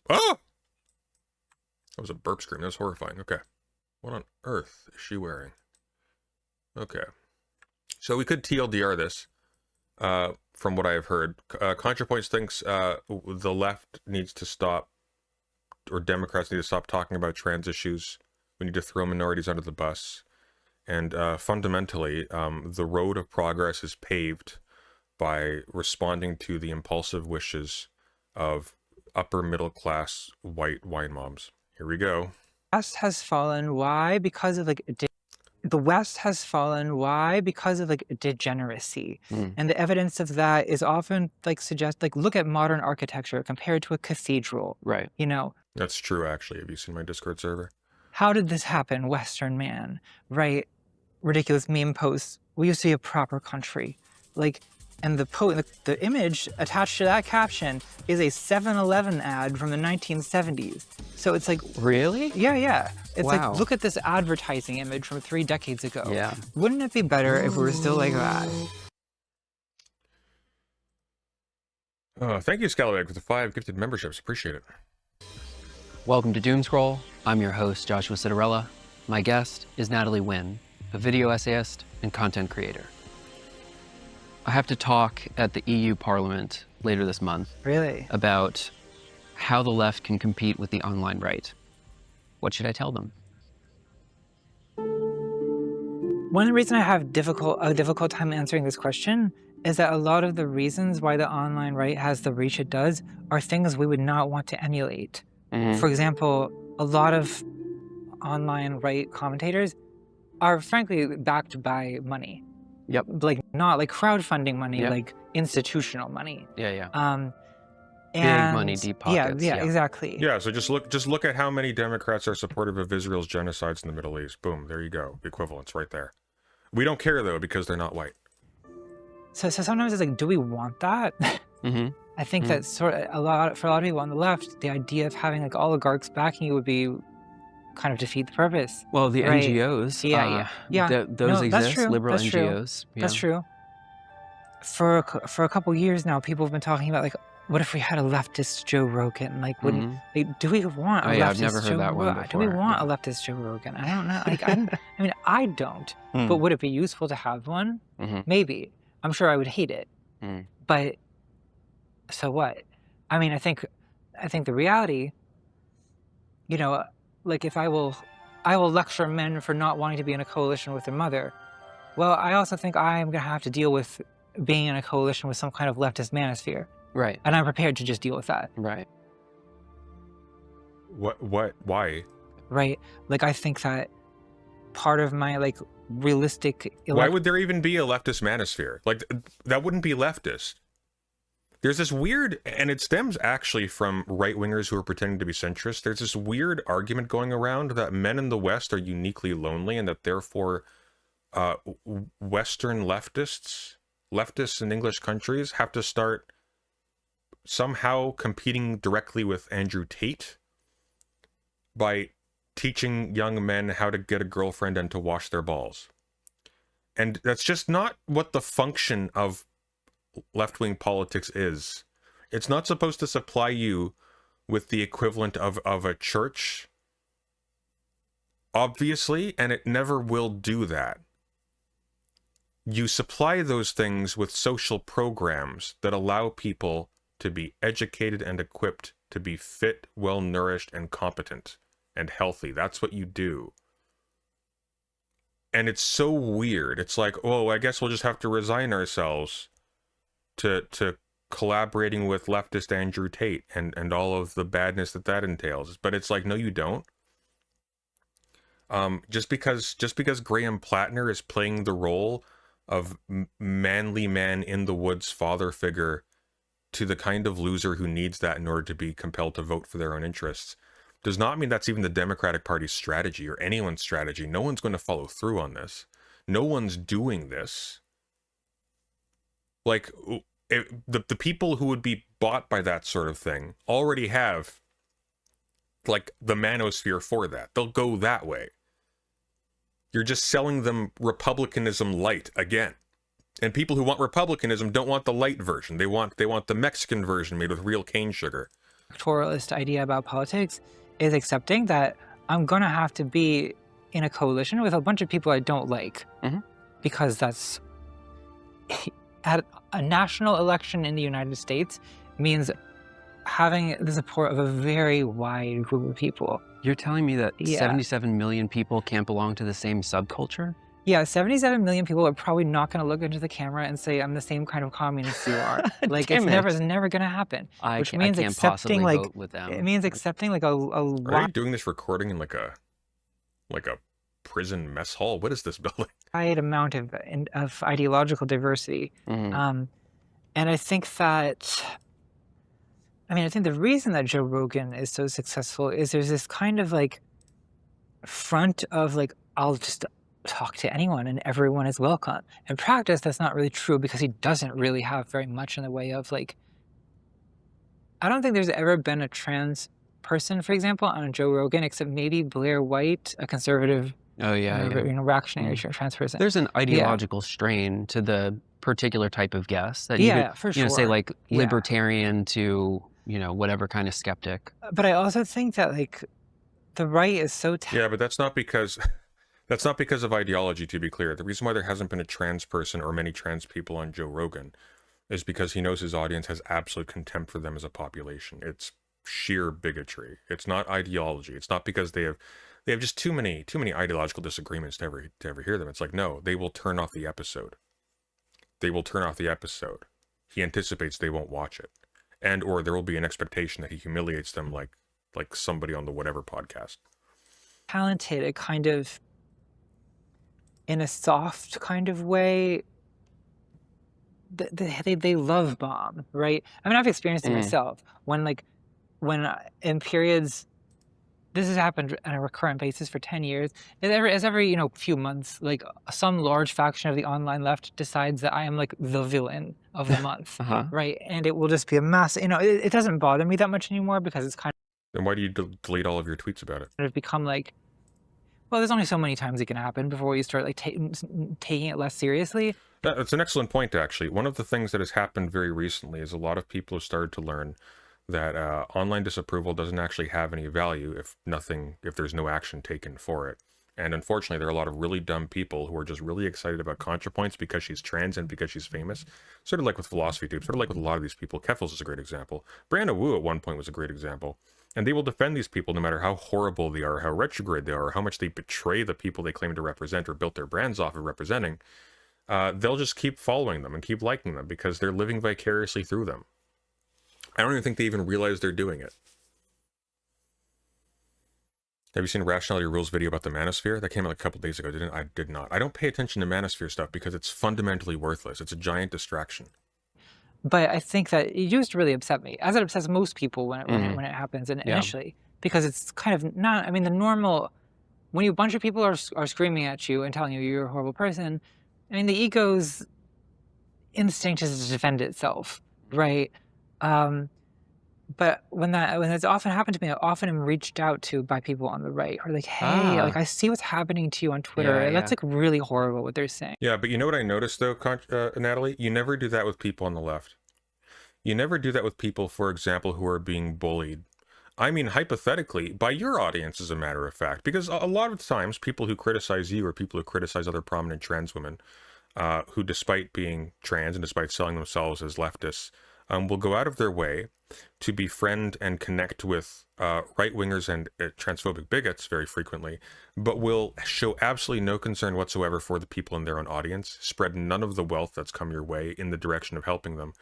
Oh! That was a burp scream. That was horrifying. Okay. What on earth is she wearing? Okay. So we could TLDR this, from what I have heard. Contrapoints thinks the left needs to stop, or Democrats need to stop talking about trans issues. We need to throw minorities under the bus. And fundamentally, the road of progress is paved by responding to the impulsive wishes of upper middle class white wine moms. Here we go. West has fallen. Why? Because of like the West has fallen. Why? Because of like degeneracy. And the evidence of that is often like look at modern architecture compared to a cathedral. Right. You know. That's true, actually. Have you seen my Discord server? How did this happen, Western man? Right? Ridiculous meme posts. We used to be a proper country. Like, and the image attached to that caption is a 7-Eleven ad from the 1970s. So it's like... Really? Yeah. It's Wow. like, look at this advertising image from 3 decades ago. Yeah. Wouldn't it be better if we were still like that? Thank you, Scalawag, for the 5 gifted memberships. Appreciate it. Welcome to Doomscroll. I'm your host, Joshua Citarella. My guest is Natalie Wynn, a video essayist and content creator. I have to talk at the EU Parliament later this month. Really? About how the left can compete with the online right. What should I tell them? One of the reasons I have a difficult time answering this question is that a lot of the reasons why the online right has the reach it does are things we would not want to emulate. For example, a lot of online right commentators are frankly backed by money. Yep. Like not like crowdfunding money, Yep. like institutional money. Yeah. And Big money, deep pockets. Yeah, exactly. Yeah, so just look at how many Democrats are supportive of Israel's genocides in the Middle East. Boom, there you go. The equivalence right there. We don't care though because they're not white. So sometimes it's like, do we want that? I think that for a lot of people on the left, the idea of having like oligarchs backing you would be kind of defeat the purpose. Well, the Right. NGOs, Yeah. those No, that's exist, true. liberal That's true. NGOs. That's true. For a couple years now, people have been talking about like, what if we had a leftist Joe Rogan? Like, wouldn't like, do we want a leftist I've never heard Joe that one Rogan? Do we before. want a leftist Joe Rogan? I don't know. Like, I mean, I don't. But would it be useful to have one? Maybe. I'm sure I would hate it. But so what? I mean, I think the reality, you know, like if I will lecture men for not wanting to be in a coalition with their mother. Well, I also think I'm going to have to deal with being in a coalition with some kind of leftist manosphere. Right. And I'm prepared to just deal with that. Right. Why? Right? Like, I think that part of my, like, realistic... Why would there even be a leftist manosphere? Like, that wouldn't be leftist. There's this weird, and it stems actually from right-wingers who are pretending to be centrists. There's this weird argument going around that men in the West are uniquely lonely and that therefore Western leftists in English countries have to start somehow competing directly with Andrew Tate by teaching young men how to get a girlfriend and to wash their balls. And that's just not what the function of left-wing politics is. It's not supposed to supply you with the equivalent of a church, obviously, and it never will do that. You supply those things with social programs that allow people to be educated and equipped to be fit, well-nourished, and competent and healthy. That's what you do. And it's so weird. It's like, oh, I guess we'll just have to resign ourselves to collaborating with leftist Andrew Tate and all of the badness that entails. But it's like, no, you don't. Just because Graham Plattner is playing the role of manly man in the woods father figure to the kind of loser who needs that in order to be compelled to vote for their own interests, does not mean that's even the Democratic Party's strategy or anyone's strategy. No one's going to follow through on this. No one's doing this. Like, the people who would be bought by that sort of thing already have, like, the manosphere for that. They'll go that way. You're just selling them republicanism light again. And people who want republicanism don't want the light version. They want the Mexican version made with real cane sugar. electoralist idea about politics is accepting that I'm gonna have to be in a coalition with a bunch of people I don't like, because that's at a national election in the United States means having the support of a very wide group of people. You're telling me that 77 million people can't belong to the same subculture? Yeah, 77 million people are probably not going to look into the camera and say, I'm the same kind of communist you are. Like, it's never going to happen. Which means accepting, like, vote with them. it means accepting, like, a lot. Are you doing this recording in like a prison mess hall? What is this building? Wide amount of ideological diversity. And I think that, I think the reason that Joe Rogan is so successful is there's this kind of, like, front of, like, I'll just talk to anyone and everyone is welcome. In practice, that's not really true because he doesn't really have very much in the way of, like, I don't think there's ever been a trans person, for example, on Joe Rogan, except maybe Blair White, a conservative, reactionary trans person. There's an ideological strain to the particular type of guest that you could, for sure. Say like libertarian to, whatever kind of skeptic. But I also think that, like, the right is so yeah, but that's not because of ideology, to be clear. The reason why there hasn't been a trans person or many trans people on Joe Rogan is because he knows his audience has absolute contempt for them as a population. It's sheer bigotry. It's not ideology. It's not because they have just too many ideological disagreements to ever hear them. It's like, no, they will turn off the episode. They will turn off the episode. He anticipates they won't watch it. And or there will be an expectation that he humiliates them like somebody on the whatever podcast. Talented, a kind of, in a soft kind of way, they love bomb, right? I mean, I've experienced it myself when in periods, this has happened on a recurrent basis for 10 years. As every few months, like, some large faction of the online left decides that I am, like, the villain of the month, right? And it will just be a mass. It doesn't bother me that much anymore because it's kind of. Then why do you delete all of your tweets about it? It's become like, well, there's only so many times it can happen before you start, like, taking it less seriously. That's an excellent point, actually. One of the things that has happened very recently is a lot of people have started to learn that online disapproval doesn't actually have any value if there's no action taken for it. And unfortunately, there are a lot of really dumb people who are just really excited about Contrapoints because she's trans and because she's famous. Sort of like with philosophy tubes, sort of like with a lot of these people. Keffels is a great example. Brianna Wu at one point was a great example. And they will defend these people no matter how horrible they are, how retrograde they are, or how much they betray the people they claim to represent or built their brands off of representing. They'll just keep following them and keep liking them because they're living vicariously through them. I don't even think they even realize they're doing it. Have you seen Rationality Rules video about the manosphere? That came out a couple days ago, didn't I? Did not. I don't pay attention to manosphere stuff because it's fundamentally worthless. It's a giant distraction. But I think that it used to really upset me, as it upsets most people when it happens initially, because it's kind of not. I mean, the normal, when a bunch of people are screaming at you and telling you you're a horrible person, I mean, the ego's instinct is to defend itself, right? But when that's often happened to me, I often am reached out to by people on the right who are like, hey, like, I see what's happening to you on Twitter. And that's, like, really horrible what they're saying. Yeah, but you know what I noticed, though, Natalie? You never do that with people on the left. You never do that with people, for example, who are being bullied. I mean, hypothetically, by your audience, as a matter of fact. Because a lot of times, people who criticize you or people who criticize other prominent trans women, who, despite being trans and despite selling themselves as leftists, will go out of their way to befriend and connect with right-wingers and transphobic bigots very frequently, but will show absolutely no concern whatsoever for the people in their own audience, spread none of the wealth that's come your way in the direction of helping them.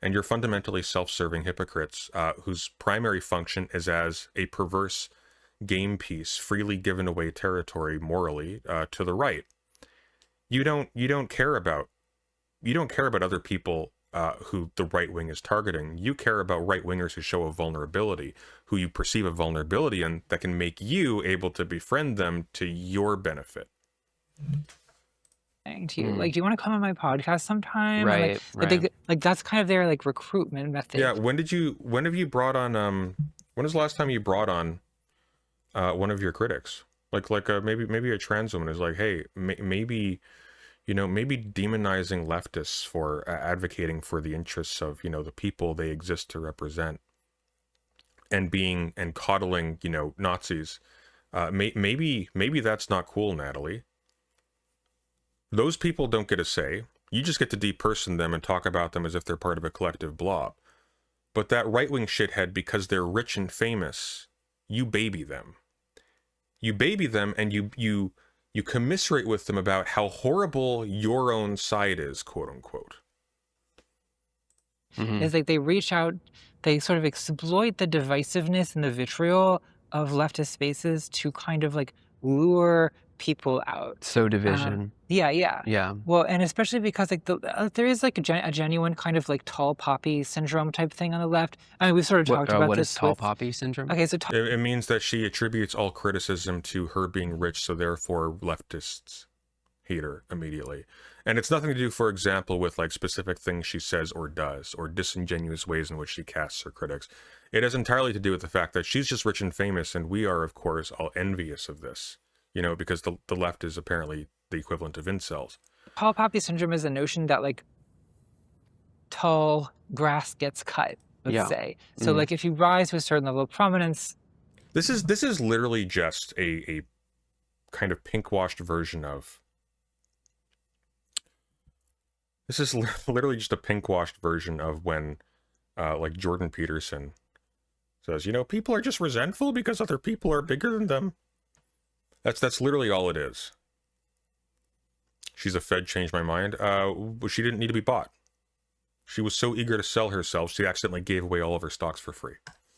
And you're fundamentally self-serving hypocrites whose primary function is as a perverse game piece, freely given away territory morally to the right. You don't care about other people who the right wing is targeting. You care about right wingers who show a vulnerability, who you perceive a vulnerability in that can make you able to befriend them to your benefit. To you, like, do you want to come on my podcast sometime? Right, like that's kind of their, like, recruitment method. Yeah. When have you brought on? When was the last time you brought on one of your critics? Maybe a trans woman is like, hey, maybe demonizing leftists for advocating for the interests of, the people they exist to represent and coddling, you know, Nazis. Maybe that's not cool, Natalie. Those people don't get a say. You just get to deperson them and talk about them as if they're part of a collective blob. But that right-wing shithead, because they're rich and famous, you baby them. You baby them, and you commiserate with them about how horrible your own side is, quote unquote. It's like they reach out, they sort of exploit the divisiveness and the vitriol of leftist spaces to kind of like lure people out. So division. Yeah. Well, and especially because like there is like a genuine kind of like tall poppy syndrome type thing on the left. I mean, we've sort of talked about what this. Is tall poppy syndrome? Okay, so it means that she attributes all criticism to her being rich, so therefore leftists hate her immediately. And it's nothing to do, for example, with like specific things she says or does, or disingenuous ways in which she casts her critics. It has entirely to do with the fact that she's just rich and famous, and we are, of course, all envious of this. You know, because the left is apparently the equivalent of incels. Tall poppy syndrome is a notion that like tall grass gets cut, let's say. So like if you rise to a certain level of prominence. This is literally just a kind of pink-washed version of. This is literally just a pink-washed version of when, like Jordan Peterson says, you know, people are just resentful because other people are bigger than them. That's literally all it is. She's a Fed, changed my mind. She didn't need to be bought. She was so eager to sell herself, she accidentally gave away all of her stocks for free.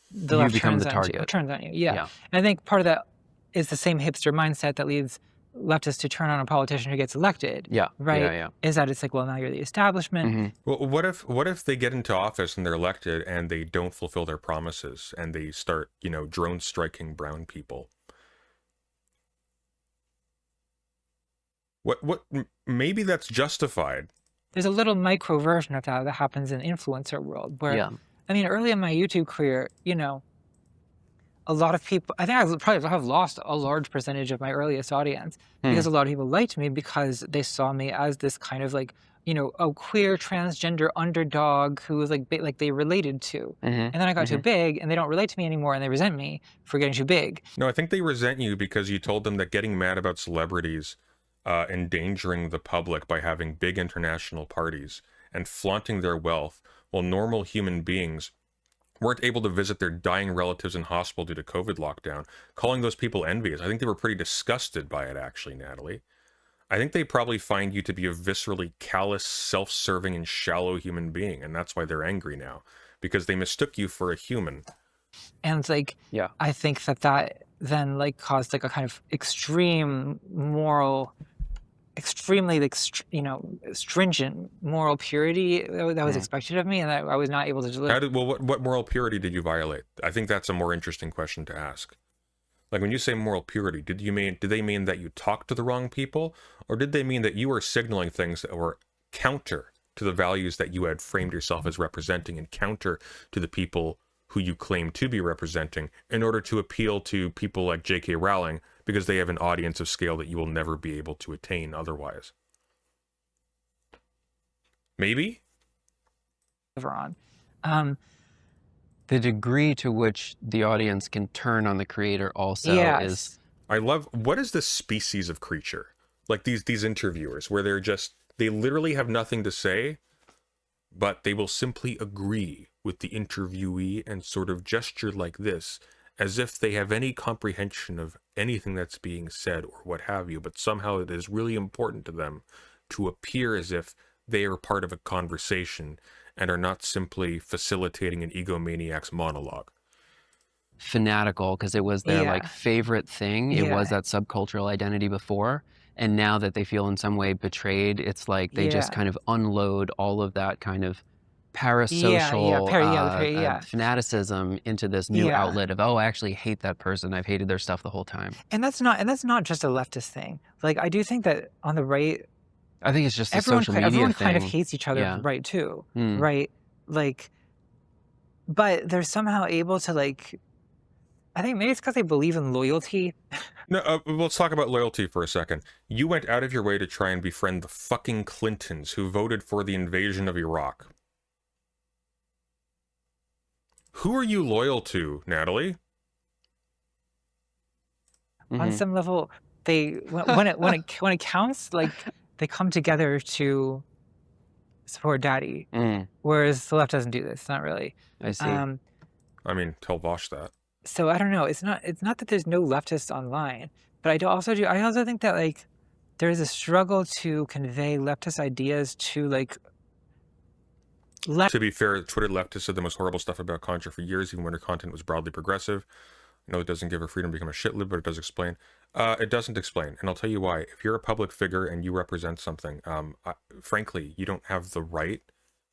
The left become the target. Turns on you, yeah. And I think part of that is the same hipster mindset that leads leftists to turn on a politician who gets elected. Right? Is that it's like, well, now you're the establishment. Well, what if they get into office and they're elected and they don't fulfill their promises and they start, you know, drone striking brown people? What maybe that's justified. There's a little micro version of that happens in influencer world where, I mean, early in my YouTube career, you know, a lot of people, I think I probably have lost a large percentage of my earliest audience because a lot of people liked me because they saw me as this kind of like, you know, a queer transgender underdog who was like they related to. And then I got too big and they don't relate to me anymore and they resent me for getting too big. No, I think they resent you because you told them that getting mad about celebrities endangering the public by having big international parties and flaunting their wealth while normal human beings weren't able to visit their dying relatives in hospital due to COVID lockdown, calling those people envious. I think they were pretty disgusted by it, actually, Natalie. I think they probably find you to be a viscerally callous, self-serving, and shallow human being, and that's why they're angry now, because they mistook you for a human. And it's like, I think that then like caused like a kind of extreme moral, extremely like you know, stringent moral purity that was expected of me, and that I was not able to deliver. What moral purity did you violate? I think that's a more interesting question to ask. Like when you say moral purity, did they mean that you talked to the wrong people, or did they mean that you were signaling things that were counter to the values that you had framed yourself as representing and counter to the people who you claim to be representing in order to appeal to people like J.K. Rowling because they have an audience of scale that you will never be able to attain otherwise? Maybe? The degree to which the audience can turn on the creator also is... I love... What is this species of creature? Like these interviewers where they literally have nothing to say, but they will simply agree with the interviewee and sort of gesture like this, as if they have any comprehension of anything that's being said or what have you, but somehow it is really important to them to appear as if they are part of a conversation and are not simply facilitating an egomaniac's monologue. Fanatical, because it was their like favorite thing. It was that subcultural identity before. And now that they feel in some way betrayed, it's like they just kind of unload all of that kind of parasocial fanaticism into this new outlet of, oh, I actually hate that person. I've hated their stuff the whole time. And that's not just a leftist thing. Like I do think that on the right, I think it's just a social media everyone thing. kind of hates each other, right? Too, right? Like, but they're somehow able to like. I think maybe it's because they believe in loyalty. No, let's talk about loyalty for a second. You went out of your way to try and befriend the fucking Clintons who voted for the invasion of Iraq. Who are you loyal to, Natalie? On some level, they when it counts, like they come together to support Daddy, whereas the left doesn't do this. Not really. I see. I mean, tell Vosh that. So I don't know. It's not that there's no leftists online, but I also think that like there is a struggle to convey leftist ideas to like. To be fair, Twitter leftists said the most horrible stuff about Contra for years, even when her content was broadly progressive. No, it doesn't give her freedom to become a shitlib, but it does explain. It doesn't explain, and I'll tell you why. If you're a public figure and you represent something, frankly, you don't have the right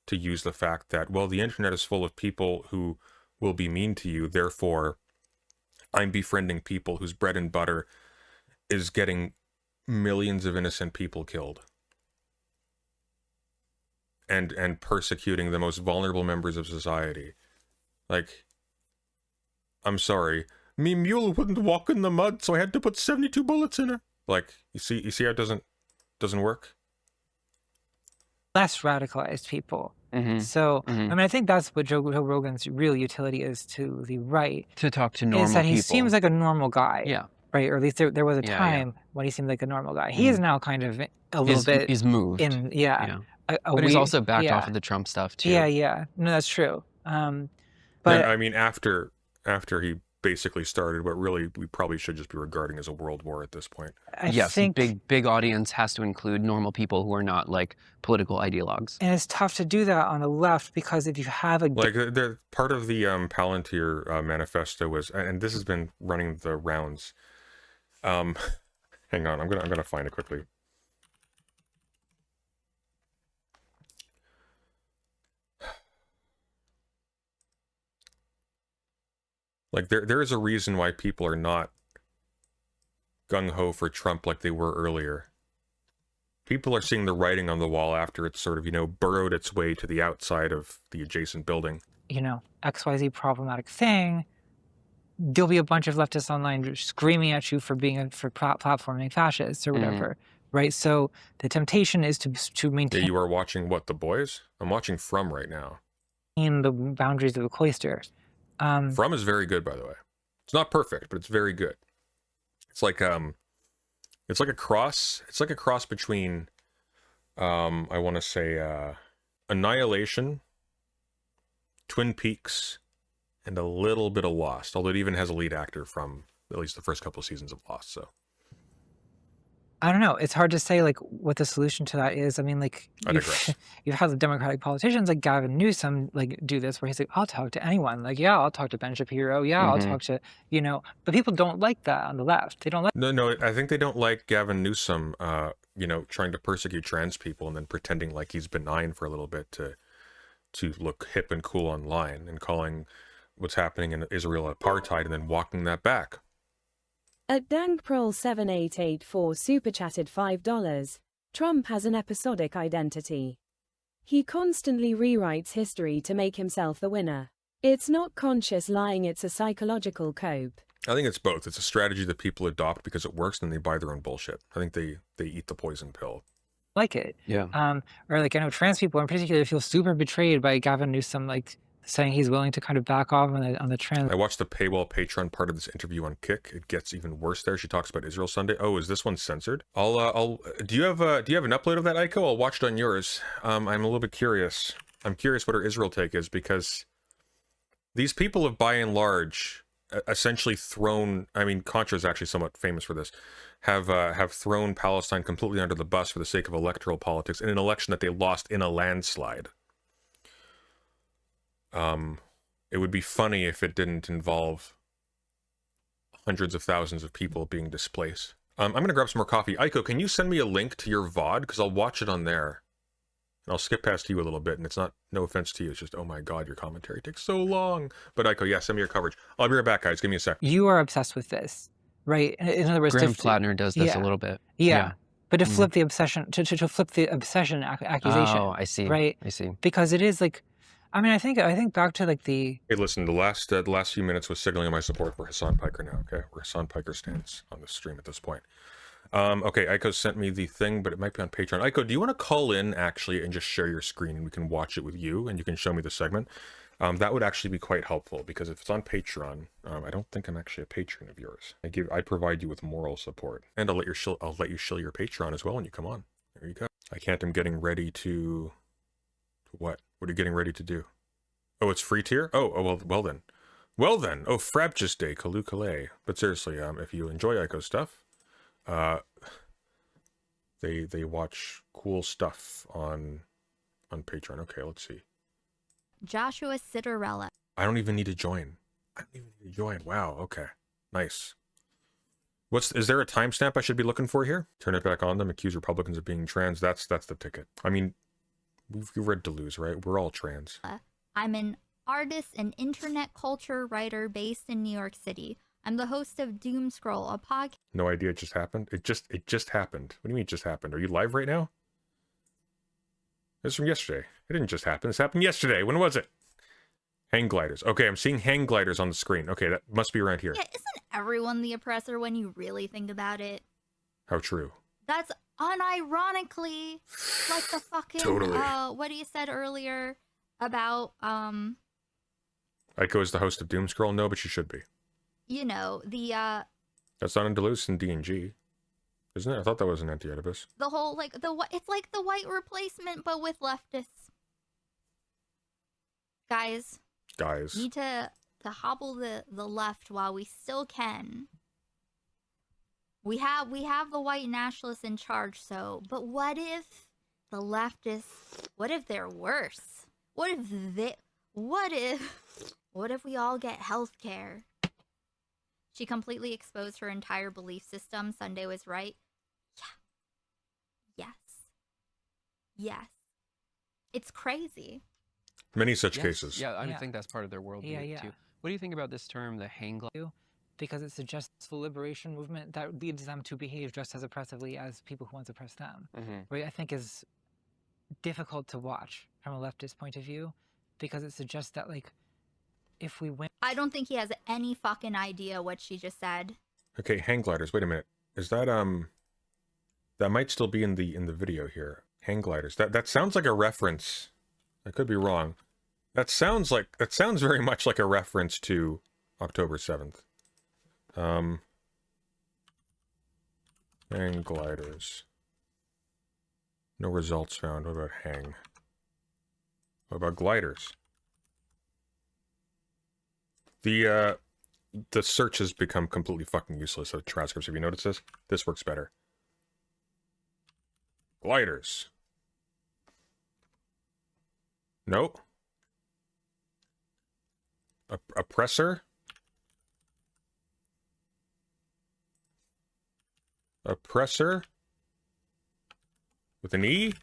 to use the fact that, well, the internet is full of people who will be mean to you, therefore I'm befriending people whose bread and butter is getting millions of innocent people killed. And persecuting the most vulnerable members of society. Like, I'm sorry. Me mule wouldn't walk in the mud, so I had to put 72 bullets in her. Like, you see how it doesn't work? Less radicalized people. So, I mean, I think that's what Joe Rogan's real utility is to the right. To talk to normal people. Is that he seems like a normal guy. Yeah. Right? Or at least there was a time when he seemed like a normal guy. He is now kind of a little bit... He's moved. But he's also backed off of the Trump stuff, too. Yeah. No, that's true. But yeah, I mean, after he basically started what really we probably should just be regarding as a world war at this point. I think big audience has to include normal people who are not like political ideologues. And it's tough to do that on the left because if you have a like the part of the Palantir manifesto was, and this has been running the rounds. Hang on, I'm gonna find it quickly. Like, there is a reason why people are not gung-ho for Trump like they were earlier. People are seeing the writing on the wall after it's sort of, burrowed its way to the outside of the adjacent building. XYZ problematic thing. There'll be a bunch of leftists online screaming at you for platforming fascists or whatever, right? So the temptation is to maintain... Yeah, you are watching what, The Boys? I'm watching From right now. In the boundaries of the cloister. From is very good, by the way. It's not perfect, but it's very good. It's like a cross between I want to say Annihilation, Twin Peaks, and a little bit of Lost, although it even has a lead actor from at least the first couple of seasons of Lost. So I don't know. It's hard to say like what the solution to that is. I mean, like you've had the Democratic politicians like Gavin Newsom like do this where he's like, I'll talk to anyone. Like, yeah, I'll talk to Ben Shapiro. Yeah, I'll talk to But people don't like that on the left. They don't like. No. I think they don't like Gavin Newsom. Trying to persecute trans people and then pretending like he's benign for a little bit to look hip and cool online and calling what's happening in Israel apartheid and then walking that back. At DankProl7884 super chatted $5. Trump has an episodic identity. He constantly rewrites history to make himself the winner. It's not conscious lying, it's a psychological cope. I think it's both. It's a strategy that people adopt because it works and they buy their own bullshit. I think they eat the poison pill. Like it. Yeah. Or like I know trans people in particular feel super betrayed by Gavin Newsom like saying he's willing to kind of back off on the trans. I watched the paywall patron part of this interview on Kick. It gets even worse there. She talks about Israel Sunday. Oh, is this one censored? Do you have an upload of that, Aiko? I'll watch it on yours. I'm a little bit curious. I'm curious what her Israel take is because these people have by and large essentially thrown, I mean, Contra is actually somewhat famous for this, have thrown Palestine completely under the bus for the sake of electoral politics in an election that they lost in a landslide. It would be funny if it didn't involve hundreds of thousands of people being displaced. I'm going to grab some more coffee. Aiko, can you send me a link to your VOD? Because I'll watch it on there. And I'll skip past you a little bit, and it's not, no offense to you, it's just, oh my god, your commentary takes so long. But Aiko, yeah, send me your coverage. I'll be right back, guys. Give me a sec. You are obsessed with this, right? In other words, Graham Plattner does this a little bit. Yeah. But to flip the obsession, to flip the obsession accusation. Oh, I see. Right? I see. Because it is like, I mean, I think back to like the... Hey, listen, the last few minutes was signaling my support for Hassan Piker now, okay? Where Hassan Piker stands on the stream at this point. Okay, Aiko sent me the thing, but it might be on Patreon. Aiko, do you want to call in, actually, and just share your screen, and we can watch it with you, and you can show me the segment? that would actually be quite helpful, because if it's on Patreon, I don't think I'm actually a patron of yours. I provide you with moral support, and I'll let you shill your Patreon as well when you come on. There you go. I can't. I'm getting ready to what? What are you getting ready to do? Oh, it's free tier. Oh, well then. Well then. Oh, Frabjous Day, Kalu Kalay. But seriously, if you enjoy Ico stuff, they watch cool stuff on Patreon. Okay, let's see. Joshua Citarella. I don't even need to join. Wow, okay. Nice. Is there a timestamp I should be looking for here? Turn it back on them, accuse Republicans of being trans. That's the ticket. I mean, we've read Deleuze, right? We're all trans. I'm an artist and internet culture writer based in New York City. I'm the host of Doomscroll, a podcast. No idea it just happened? It just happened. What do you mean it just happened? Are you live right now? This is from yesterday. It didn't just happen. This happened yesterday. When was it? Hang gliders. Okay, I'm seeing hang gliders on the screen. Okay, that must be around here. Yeah, isn't everyone the oppressor when you really think about it? How true. That's unironically like the fucking Totally. What you said earlier about Ico is the host of Doomscroll? No, but she should be. you know, the That's not in Deleuze in D&G. Isn't it? I thought that was an anti-Oedipus. the whole like it's like the white replacement but with leftists. Guys, need to hobble the left while we still can. We have the white nationalists in charge, so but what if the leftists, what if they're worse? What if we all get health care? She completely exposed her entire belief system. Sunday was right. Yeah. Yes. It's crazy. Many such cases. Yeah, I think that's part of their worldview too. What do you think about this term, the hang glider? Because it suggests the liberation movement that leads them to behave just as oppressively as people who once oppressed them. Right? I think is difficult to watch from a leftist point of view, because it suggests that, like, if we win... I don't think he has any fucking idea what she just said. Okay, hang gliders. Wait a minute. Is that that might still be in the video here. Hang gliders. That sounds like a reference. I could be wrong. That sounds very much like a reference to October 7th. Hang gliders. No results found. What about hang? What about gliders? The search has become completely fucking useless of transcripts. Have you noticed this? This works better. Gliders. Nope. Oppressor? Oppressor? With an E?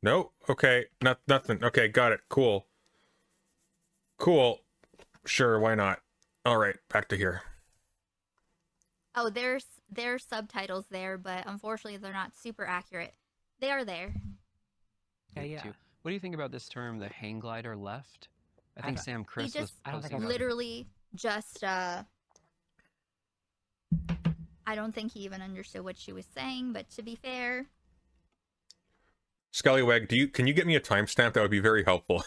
No? Okay, nothing. Okay, got it. Cool. Cool. Sure, why not? Alright, back to here. Oh, there's subtitles there, but unfortunately they're not super accurate. They are there. Yeah. What do you think about this term, the hang glider left? I think Sam Chris was posting about it. Literally just I don't think he even understood what she was saying, but to be fair. Scallywag, can you get me a timestamp? That would be very helpful.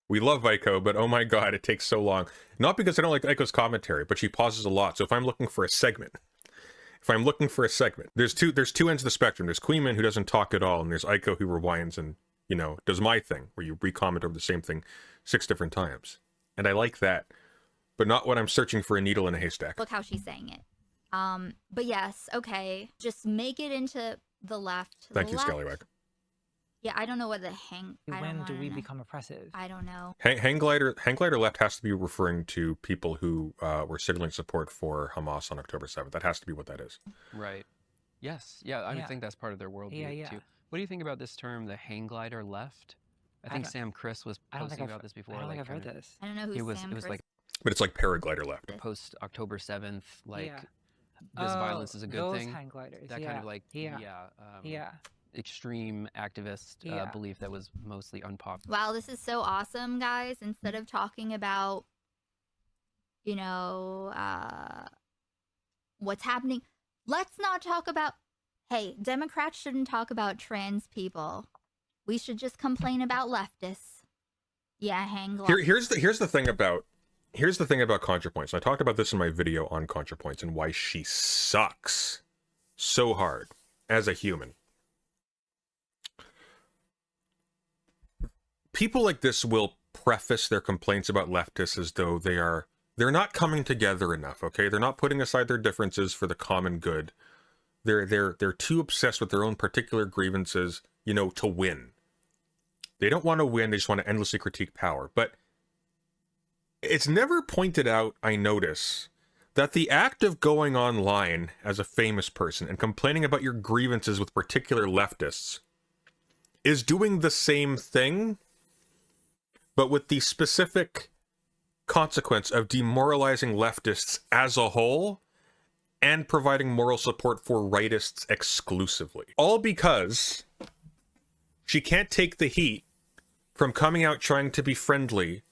We love Ico, but oh my god, it takes so long. Not because I don't like Ico's commentary, but she pauses a lot. So if I'm looking for a segment, there's two ends of the spectrum. There's Queenman, who doesn't talk at all, and there's Ico, who rewinds and, you know, does my thing, where you re-comment over the same thing 6 different times. And I like that, but not when I'm searching for a needle in a haystack. Look how she's saying it. But yes, okay. Just make it into the left. Thank you, Scallywag. Yeah, I don't know what the hang... When do we become oppressive? I don't know. Hang glider left has to be referring to people who were signaling support for Hamas on October 7th. That has to be what that is. Right. Yes. Yeah, I think that's part of their worldview too. What do you think about this term, the hang glider left? I think Sam Chris was posting about this before. I don't think I've heard this. I don't know who Sam Chris... like... But it's like paraglider left. Post October 7th, like this violence is a good thing. Hang gliders. That kind of like extreme activist belief that was mostly unpopular. Wow, this is so awesome, guys. Instead of talking about, you know, what's happening, let's not talk about, hey, Democrats shouldn't talk about trans people. We should just complain about leftists. Yeah, hang here's the thing about Contrapoints. I talked about this in my video on Contrapoints and why she sucks so hard as a human. People like this will preface their complaints about leftists as though they're not coming together enough, okay? They're not putting aside their differences for the common good. They're too obsessed with their own particular grievances, you know, to win. They don't want to win, they just want to endlessly critique power. But it's never pointed out, I notice, that the act of going online as a famous person and complaining about your grievances with particular leftists is doing the same thing, but with the specific consequence of demoralizing leftists as a whole and providing moral support for rightists exclusively. All because she can't take the heat from coming out trying to be friendly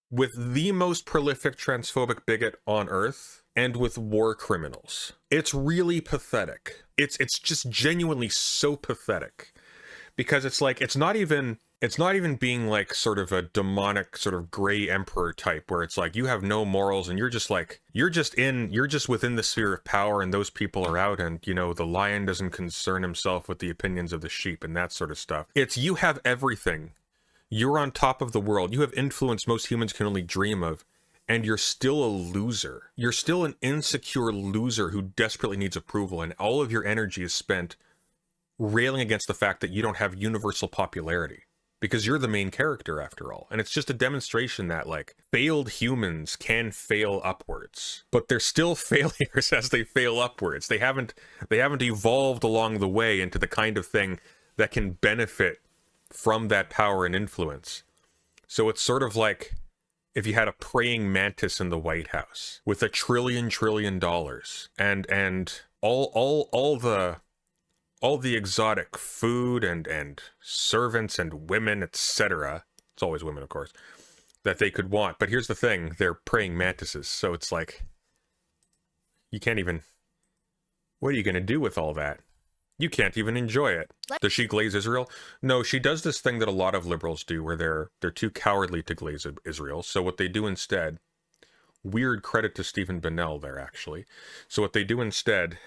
with the most prolific transphobic bigot on Earth and with war criminals. It's really pathetic. It's just genuinely so pathetic. Because it's like, it's not even being like sort of a demonic sort of gray emperor type where it's like you have no morals and you're just within the sphere of power and those people are out and, you know, the lion doesn't concern himself with the opinions of the sheep and that sort of stuff. It's you have everything. You're on top of the world. You have influence most humans can only dream of, and you're still a loser. You're still an insecure loser who desperately needs approval, and all of your energy is spent railing against the fact that you don't have universal popularity. Because you're the main character after all. And it's just a demonstration that, like, failed humans can fail upwards. But they're still failures as they fail upwards. They haven't evolved along the way into the kind of thing that can benefit from that power and influence. So it's sort of like if you had a praying mantis in the White House with $1 trillion and all the exotic food and servants and women, etc. It's always women, of course, that they could want. But here's the thing, they're praying mantises. So it's like, you can't even, what are you going to do with all that? You can't even enjoy it. Does she glaze Israel? No, she does this thing that a lot of liberals do where they're too cowardly to glaze Israel. So what they do instead, weird credit to Stephen Bennell there, actually. So what they do instead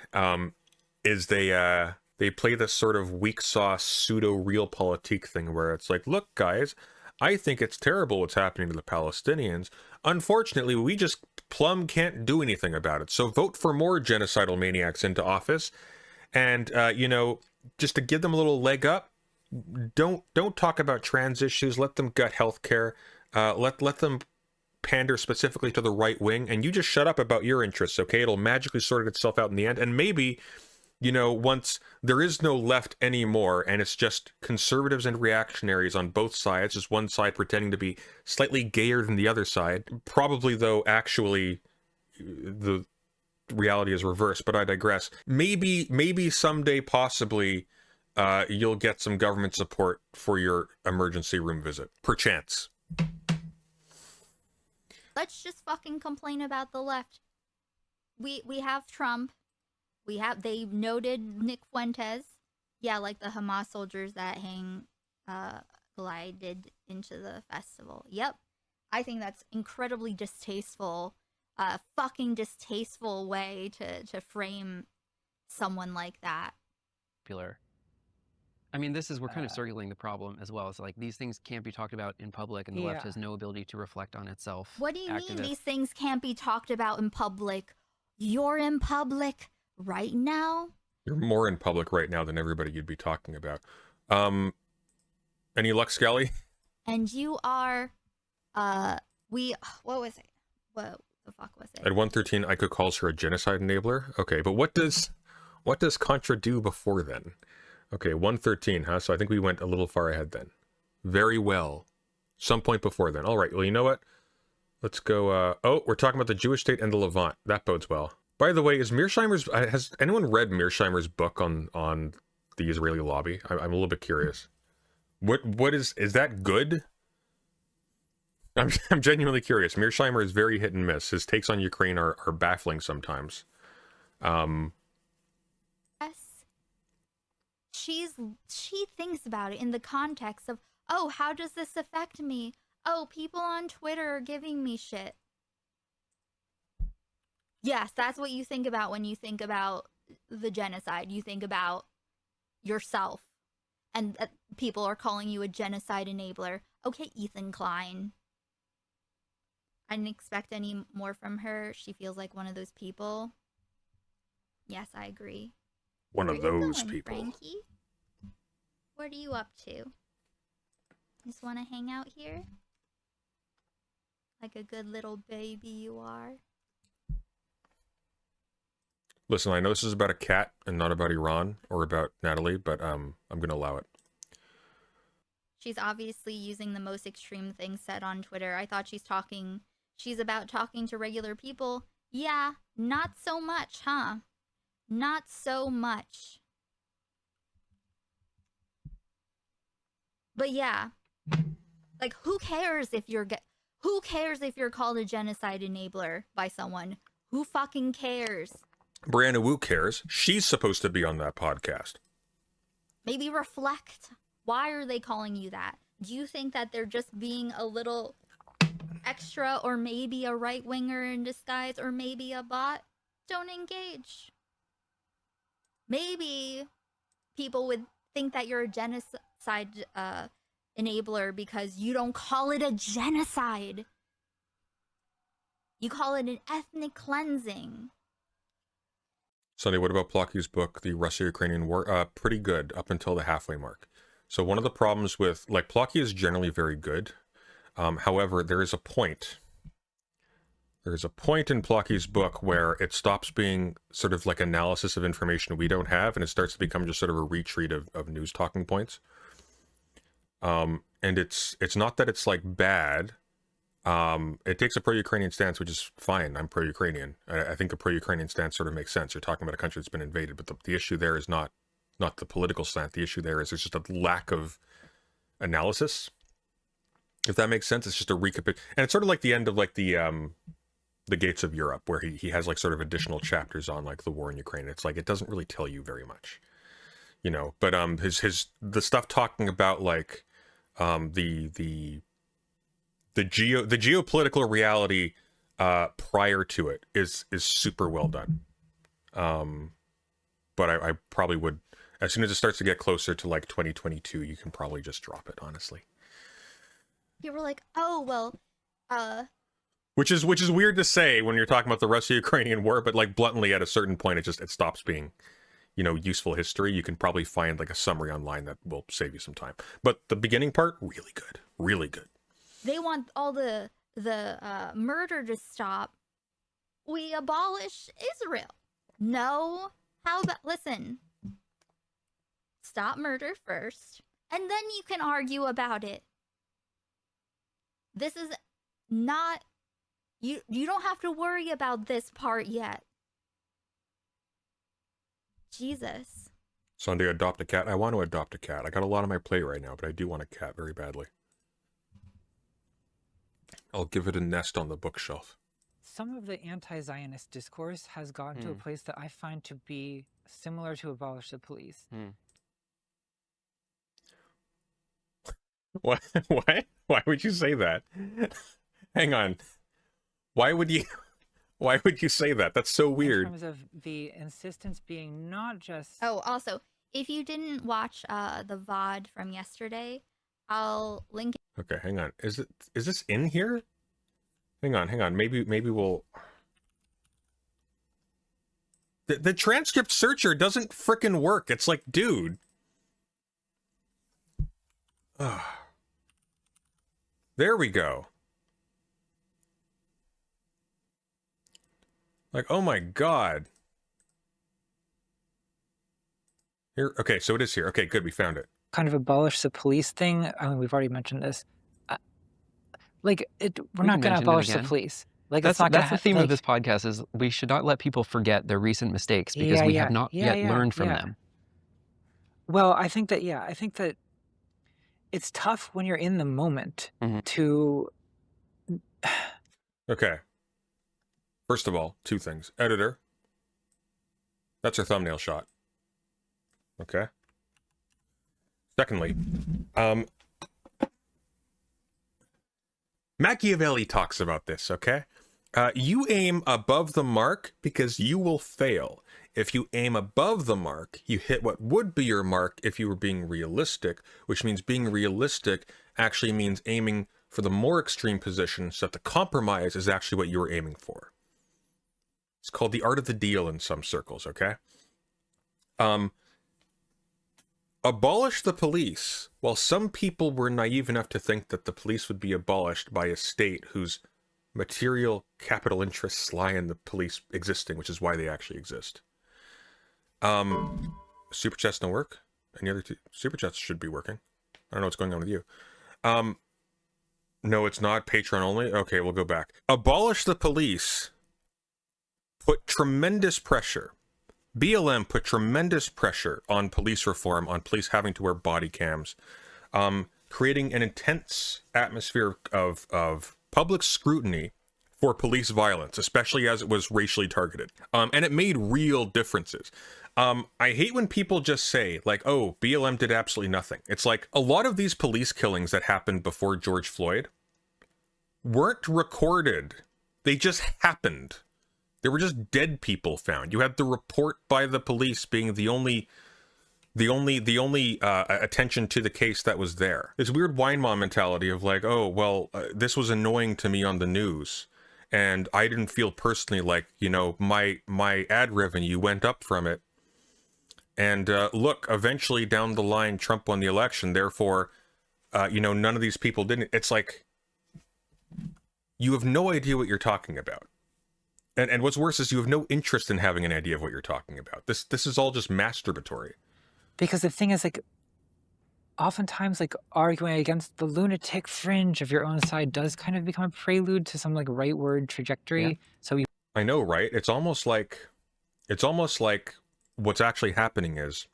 is they play this sort of weak sauce pseudo-realpolitik thing where it's like, look, guys, I think it's terrible what's happening to the Palestinians. Unfortunately, we just plumb can't do anything about it. So vote for more genocidal maniacs into office. And, you know, just to give them a little leg up, don't talk about trans issues. Let them gut healthcare. Let them pander specifically to the right wing. And you just shut up about your interests, okay? It'll magically sort itself out in the end. And maybe, you know, once there is no left anymore and it's just conservatives and reactionaries on both sides, just one side pretending to be slightly gayer than the other side, probably, though, actually the reality is reversed, but I digress. Maybe someday, possibly, you'll get some government support for your emergency room visit. Perchance. Let's just fucking complain about the left. We have Trump. They noted Nick Fuentes. Yeah, like the Hamas soldiers that glided into the festival. Yep. I think that's incredibly distasteful. Fucking distasteful way to frame someone like that. I mean, we're kind of circling the problem as well. It's like these things can't be talked about in public, and the left has no ability to reflect on itself. What do you mean these things can't be talked about in public? You're in public right now? You're more in public right now than everybody you'd be talking about. Any luck, Skelly? And you are, what was it? What the fuck was it? At 113, Ico calls her a genocide enabler. Okay, but what does Contra do before then? Okay, 113, huh? So I think we went a little far ahead then. Very well. Some point before then. All right, well, you know what? Let's go, we're talking about the Jewish state and the Levant. That bodes well. By the way, has anyone read Mearsheimer's book on the Israeli lobby? I'm a little bit curious. What is that good? I'm genuinely curious. Mearsheimer is very hit and miss. His takes on Ukraine are baffling sometimes. Yes. She thinks about it in the context of, oh, how does this affect me? Oh, people on Twitter are giving me shit. Yes, that's what you think about when you think about the genocide. You think about yourself. And people are calling you a genocide enabler. Okay, Ethan Klein. I didn't expect any more from her. She feels like one of those people. Yes, I agree. One Where of you those going, people. Frankie? What are you up to? Just want to hang out here? Like a good little baby you are? Listen, I know this is about a cat and not about Iran or about Natalie, but I'm going to allow it. She's obviously using the most extreme things said on Twitter. I thought she's about talking to regular people. Yeah, not so much, huh? Not so much. But yeah, like who cares if you're called a genocide enabler by someone? Who fucking cares? Brianna Wu cares. She's supposed to be on that podcast. Maybe reflect. Why are they calling you that? Do you think that they're just being a little extra, or maybe a right-winger in disguise, or maybe a bot? Don't engage. Maybe people would think that you're a genocide enabler because you don't call it a genocide. You call it an ethnic cleansing. Sunday, what about Plocky's book, The Russia-Ukrainian War? Pretty good up until the halfway mark. So one of the problems with, like, Plocky is generally very good. However, there is a point. There is a point in Plocky's book where it stops being sort of like analysis of information we don't have, and it starts to become just sort of a retreat of news talking points. And it's not that it's like bad. It takes a pro-Ukrainian stance, which is fine. I'm pro-Ukrainian. I think a pro-Ukrainian stance sort of makes sense. You're talking about a country that's been invaded, but the issue there is not the political stance. The issue there is there's just a lack of analysis. If that makes sense, it's just a recapitulation. And it's sort of like the end of like the Gates of Europe, where he has like sort of additional chapters on like the war in Ukraine. It's like it doesn't really tell you very much, you know. But the stuff talking about like the geopolitical reality prior to it is super well done. But I probably would, as soon as it starts to get closer to like 2022, you can probably just drop it, honestly. People were like, oh well, which is weird to say when you're talking about the Russia-Ukrainian war, but like bluntly at a certain point it stops being, you know, useful history. You can probably find like a summary online that will save you some time. But the beginning part, really good, really good. They want all the murder to stop. We abolish Israel. No, how about, listen, stop murder first, and then you can argue about it. This is not, you don't have to worry about this part yet. Jesus. Sunday, adopt a cat. I want to adopt a cat. I got a lot on my plate right now, but I do want a cat very badly. I'll give it a nest on the bookshelf. Some of the anti-Zionist discourse has gotten to a place that I find to be similar to abolish the police. What? Why would you say that? Hang on. Why would you say that? That's so weird. In terms of the insistence being not just... Oh, also, if you didn't watch the VOD from yesterday, I'll link it. Okay, hang on. Is this in here? Hang on. Maybe we'll... The transcript searcher doesn't frickin' work. It's like, dude. There we go. Like, oh my god. Here, okay, so it is here. Okay, good, we found it. Kind of abolish the police thing. I mean, we've already mentioned this. We're not going to abolish the police. Like, that's the theme of this podcast is we should not let people forget their recent mistakes because we have not yet learned from them. Well, I think that it's tough when you're in the moment to... Okay. First of all, two things. Editor. That's her thumbnail shot. Okay. Secondly, Machiavelli talks about this, okay? You aim above the mark because you will fail. If you aim above the mark, you hit what would be your mark if you were being realistic, which means being realistic actually means aiming for the more extreme position so that the compromise is actually what you were aiming for. It's called the art of the deal in some circles, okay? Abolish the police. Well, some people were naive enough to think that the police would be abolished by a state whose material capital interests lie in the police existing, which is why they actually exist. Super chats don't work. Any other super chats should be working. I don't know what's going on with you. No, it's not. Patron only. Okay, we'll go back. Abolish the police. Put tremendous pressure. BLM put tremendous pressure on police reform, on police having to wear body cams, creating an intense atmosphere of public scrutiny for police violence, especially as it was racially targeted. And it made real differences. I hate when people just say, like, oh, BLM did absolutely nothing. It's like, a lot of these police killings that happened before George Floyd weren't recorded. They just happened. There were just dead people found. You had the report by the police being the only attention to the case that was there. This weird wine mom mentality of like, oh, well, this was annoying to me on the news, and I didn't feel personally like, you know, my ad revenue went up from it. And look, eventually down the line, Trump won the election. Therefore, you know, none of these people didn't. It's like, you have no idea what you're talking about. And what's worse is you have no interest in having an idea of what you're talking about. This is all just masturbatory. Because the thing is, like, oftentimes, like, arguing against the lunatic fringe of your own side does kind of become a prelude to some, like, rightward trajectory. Yeah. So I know, right? It's almost like what's actually happening is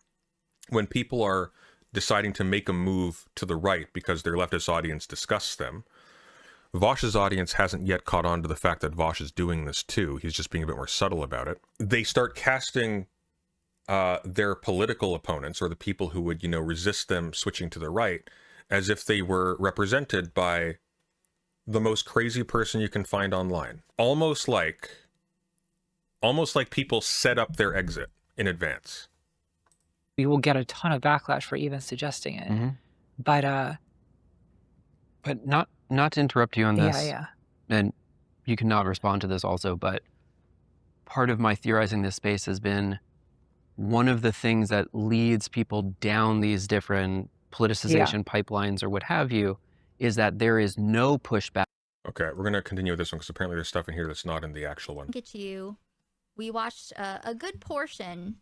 when people are deciding to make a move to the right because their leftist audience disgusts them, Vosh's audience hasn't yet caught on to the fact that Vosh is doing this too. He's just being a bit more subtle about it. They start casting their political opponents, or the people who would, you know, resist them switching to the right, as if they were represented by the most crazy person you can find online. Almost like people set up their exit in advance. We will get a ton of backlash for even suggesting it. Mm-hmm. But not to interrupt you on this. Yeah. And you cannot respond to this also, but part of my theorizing this space has been one of the things that leads people down these different politicization pipelines or what have you is that there is no pushback. Okay, we're going to continue with this one because apparently there's stuff in here that's not in the actual one. Get you. We watched a good portion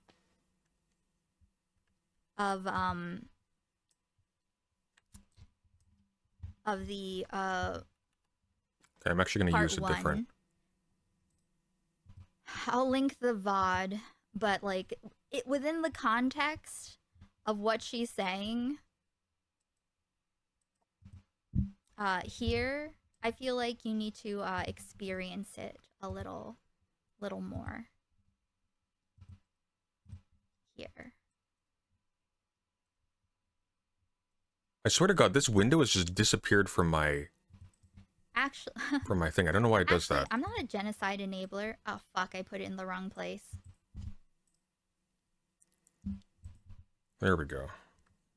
of the okay, I'm actually going to use a different. I'll link the VOD, but like it within the context of what she's saying here, I feel like you need to experience it a little more here. I swear to God, this window has just disappeared from my from my thing. I don't know why it does that. I'm not a genocide enabler. Oh fuck, I put it in the wrong place. There we go.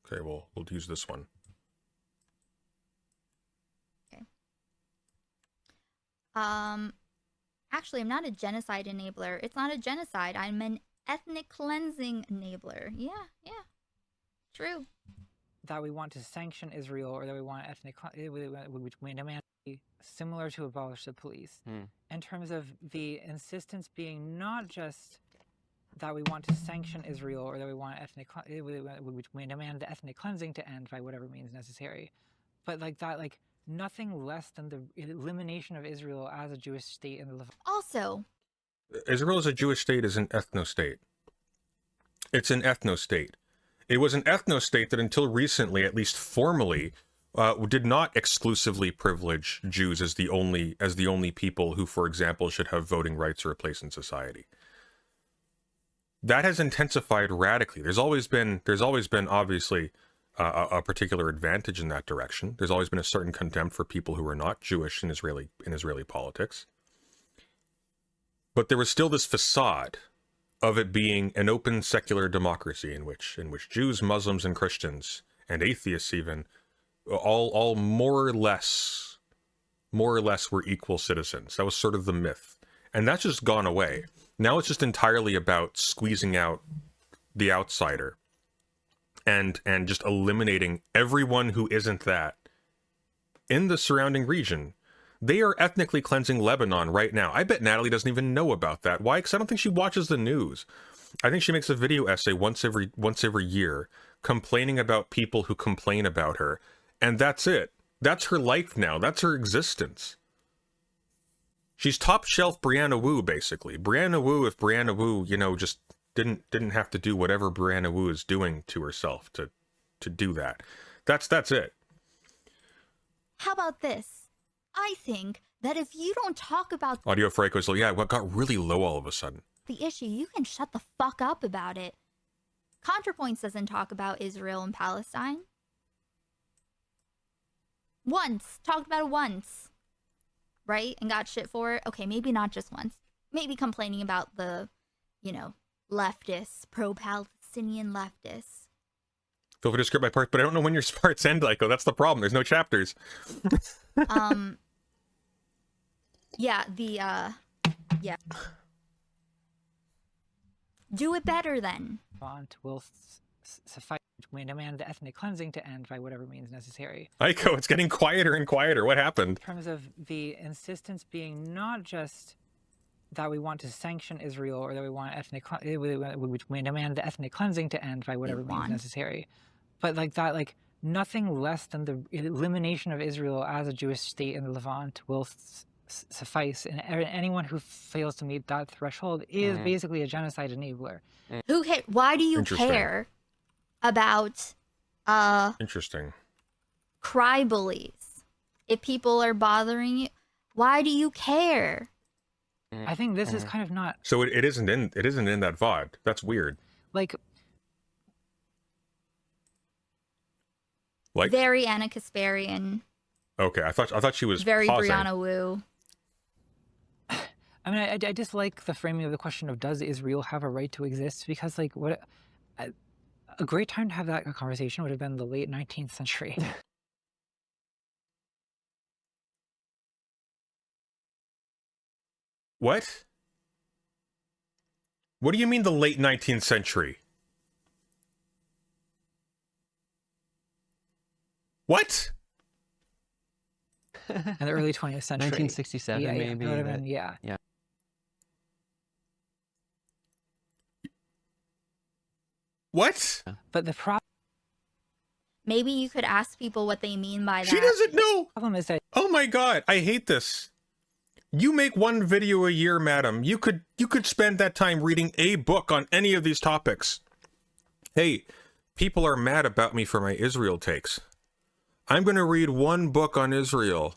Okay, we'll use this one. Okay. Actually, I'm not a genocide enabler. It's not a genocide. I'm an ethnic cleansing enabler. Yeah. True. That we want to sanction Israel, or that we want ethnic, which we demand similar to abolish the police. In terms of the insistence being not just that we want to sanction Israel, or that we want which we demand the ethnic cleansing to end by whatever means necessary, but like that, like nothing less than the elimination of Israel as a Jewish state in the. Also, Israel as a Jewish state is an ethnostate. It's an ethnostate. It was an ethnostate that until recently, at least formally, did not exclusively privilege Jews as the only people who, for example, should have voting rights or a place in society. That has intensified radically. There's always been obviously a particular advantage in that direction. There's always been a certain contempt for people who are not Jewish in Israeli politics. But there was still this facade of it being an open secular democracy in which Jews, Muslims, and Christians, and atheists even, all more or less were equal citizens. That was sort of the myth. And that's just gone away. Now it's just entirely about squeezing out the outsider and just eliminating everyone who isn't that in the surrounding region. They are ethnically cleansing Lebanon right now. I bet Natalie doesn't even know about that. Why? Because I don't think she watches the news. I think she makes a video essay once every year complaining about people who complain about her. And that's it. That's her life now. That's her existence. She's top shelf Brianna Wu, basically. Brianna Wu, if Brianna Wu, just didn't have to do whatever Brianna Wu is doing to herself to do that. That's it. How about this? I think that if you don't talk about Audio Franco is like, yeah, what got really low all of a sudden. The issue, you can shut the fuck up about it. Contrapoints doesn't talk about Israel and Palestine. Talked about it once. Right? And got shit for it. Okay, maybe not just once. Maybe complaining about the, leftists, pro-Palestinian leftists. Feel free to script my parts, but I don't know when your parts end, Lyko. That's the problem. There's no chapters. Yeah, yeah. Do it better then. Font will suffice when demand the ethnic cleansing to end by whatever means necessary. Lyko, it's getting quieter and quieter. What happened? In terms of the insistence being not just that we want to sanction Israel or that we want we demand the ethnic cleansing to end by whatever means necessary, but nothing less than the elimination of Israel as a Jewish state in the Levant will suffice, and anyone who fails to meet that threshold is basically a genocide enabler. Why do you care about interesting cry bullies? If people are bothering you, why do you care? I think this is kind of not. So it isn't in that VOD. That's weird. Like very Anna Kasparian. Okay, I thought she was very pausing. Brianna Wu. I mean, I just like the framing of the question of does Israel have a right to exist? Because what a great time to have that conversation would have been the late 19th century. What? What do you mean the late 19th century? What? In the early 20th century. 1967, maybe. It would have been, yeah. What? But the problem... Maybe you could ask people what they mean by that. She doesn't know! Problem is that... Oh my god, I hate this. You make one video a year, madam. You could spend that time reading a book on any of these topics. Hey, people are mad about me for my Israel takes. I'm going to read one book on Israel.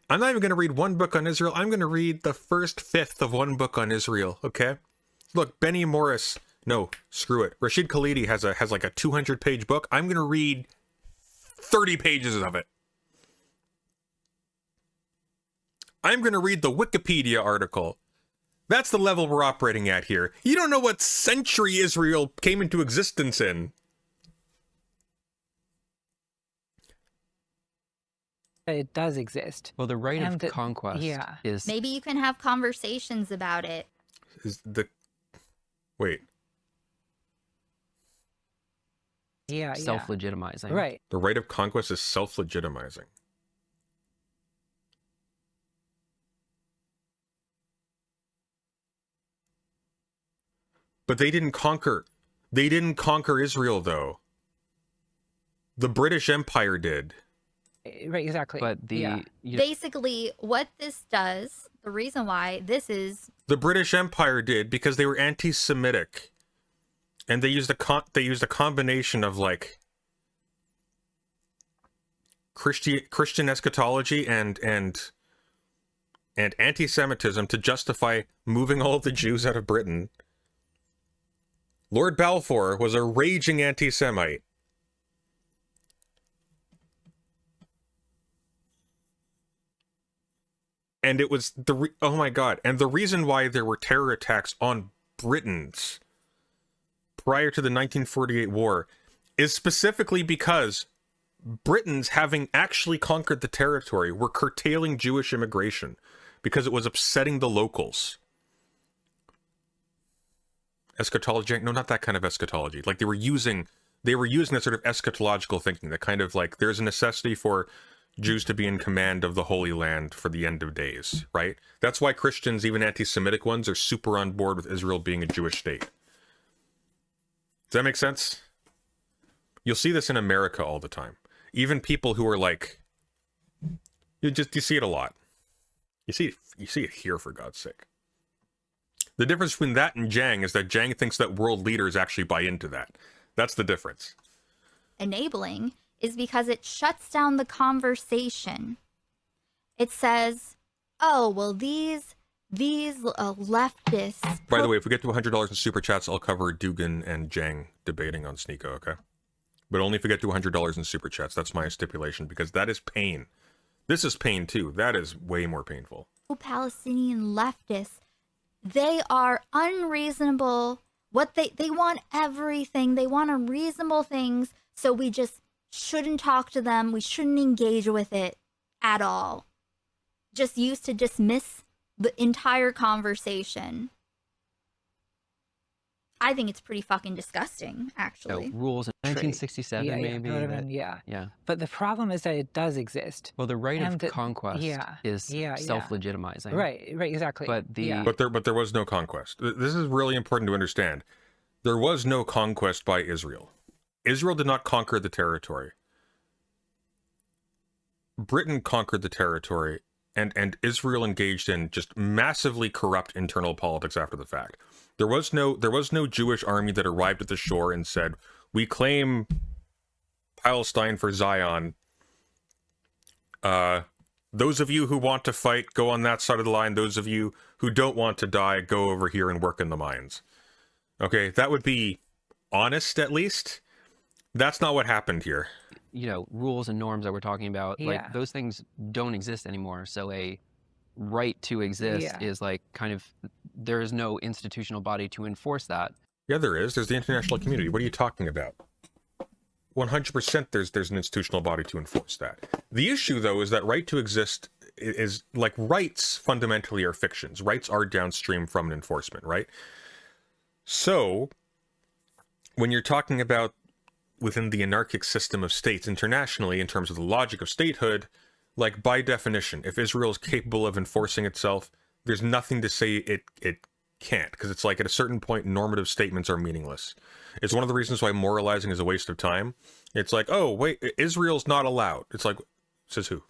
I'm not even going to read one book on Israel. I'm going to read the first fifth of one book on Israel, okay? Look, Benny Morris... No, screw it. Rashid Khalidi has like a 200-page book. I'm going to read 30 pages of it. I'm going to read the Wikipedia article. That's the level we're operating at here. You don't know what century Israel came into existence in. It does exist. Well, the right of conquest is... Maybe you can have conversations about it. Wait. Yeah, self-legitimizing. Right. The right of conquest is self-legitimizing. But they didn't conquer. They didn't conquer Israel, though. The British Empire did. Right, exactly. But basically, what this does, the reason why this is... The British Empire did, because they were anti-Semitic. And they used a combination of Christian eschatology and anti-Semitism to justify moving all of the Jews out of Britain. Lord Balfour was a raging anti-Semite. And it was oh my God. And the reason why there were terror attacks on Britons prior to the 1948 war is specifically because Britons, having actually conquered the territory, were curtailing Jewish immigration because it was upsetting the locals. Eschatology? No, not that kind of eschatology. Like they were using that sort of eschatological thinking, that kind of like there's a necessity for Jews to be in command of the Holy Land for the end of days, right? That's why Christians, even anti-Semitic ones, are super on board with Israel being a Jewish state. Does that make sense? You'll see this in America all the time. Even people who are like, you see it a lot. You see it here, for God's sake. The difference between that and Jang is that Jang thinks that world leaders actually buy into that. That's the difference. Enabling is because it shuts down the conversation. It says, oh, well, these leftists... By the way, if we get to $100 in super chats, I'll cover Dugan and Jang debating on Sneeko, okay? But only if we get to $100 in super chats. That's my stipulation, because that is pain. This is pain, too. That is way more painful. Palestinian leftists, they are unreasonable. What they want everything. They want unreasonable things, so we just shouldn't talk to them. We shouldn't engage with it at all. Just used to dismiss the entire conversation. I think it's pretty fucking disgusting, actually. Rules in 1967, maybe. Yeah. But the problem is that it does exist. Well, the right of conquest is self-legitimizing. Right, exactly. But there was no conquest. This is really important to understand. There was no conquest by Israel. Israel did not conquer the territory. Britain conquered the territory, and Israel engaged in just massively corrupt internal politics after the fact. There was no Jewish army that arrived at the shore and said, "We claim Palestine for Zion. Those of you who want to fight, go on that side of the line. Those of you who don't want to die, go over here and work in the mines." Okay, that would be honest, at least. That's not what happened here. You know, rules and norms that we're talking about, like those things don't exist anymore. So a right to exist is like kind of, there is no institutional body to enforce that. Yeah, there is. There's the international community. What are you talking about? 100% there's an institutional body to enforce that. The issue, though, is that right to exist is like rights fundamentally are fictions. Rights are downstream from an enforcement, right? So when you're talking about within the anarchic system of states internationally, in terms of the logic of statehood, like by definition, if Israel is capable of enforcing itself, there's nothing to say it can't, because it's like at a certain point, normative statements are meaningless. It's one of the reasons why moralizing is a waste of time. It's like, oh, wait, Israel's not allowed. It's like, says who?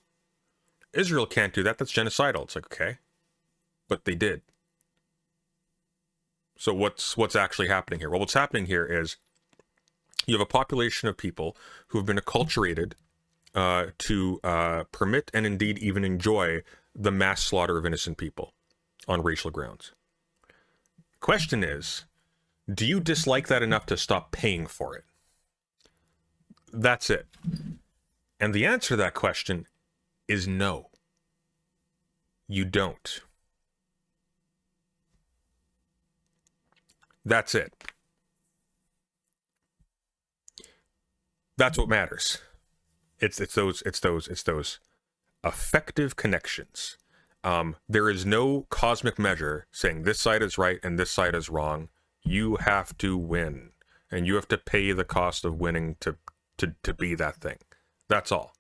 Israel can't do that. That's genocidal. It's like, okay, but they did. So what's actually happening here? Well, what's happening here is you have a population of people who have been acculturated to permit and indeed even enjoy the mass slaughter of innocent people on racial grounds. Question is, do you dislike that enough to stop paying for it? That's it. And the answer to that question is no. You don't. That's it. That's what matters. It's those effective connections. There is no cosmic measure saying this side is right and this side is wrong. You have to win, and you have to pay the cost of winning to be that thing. That's all.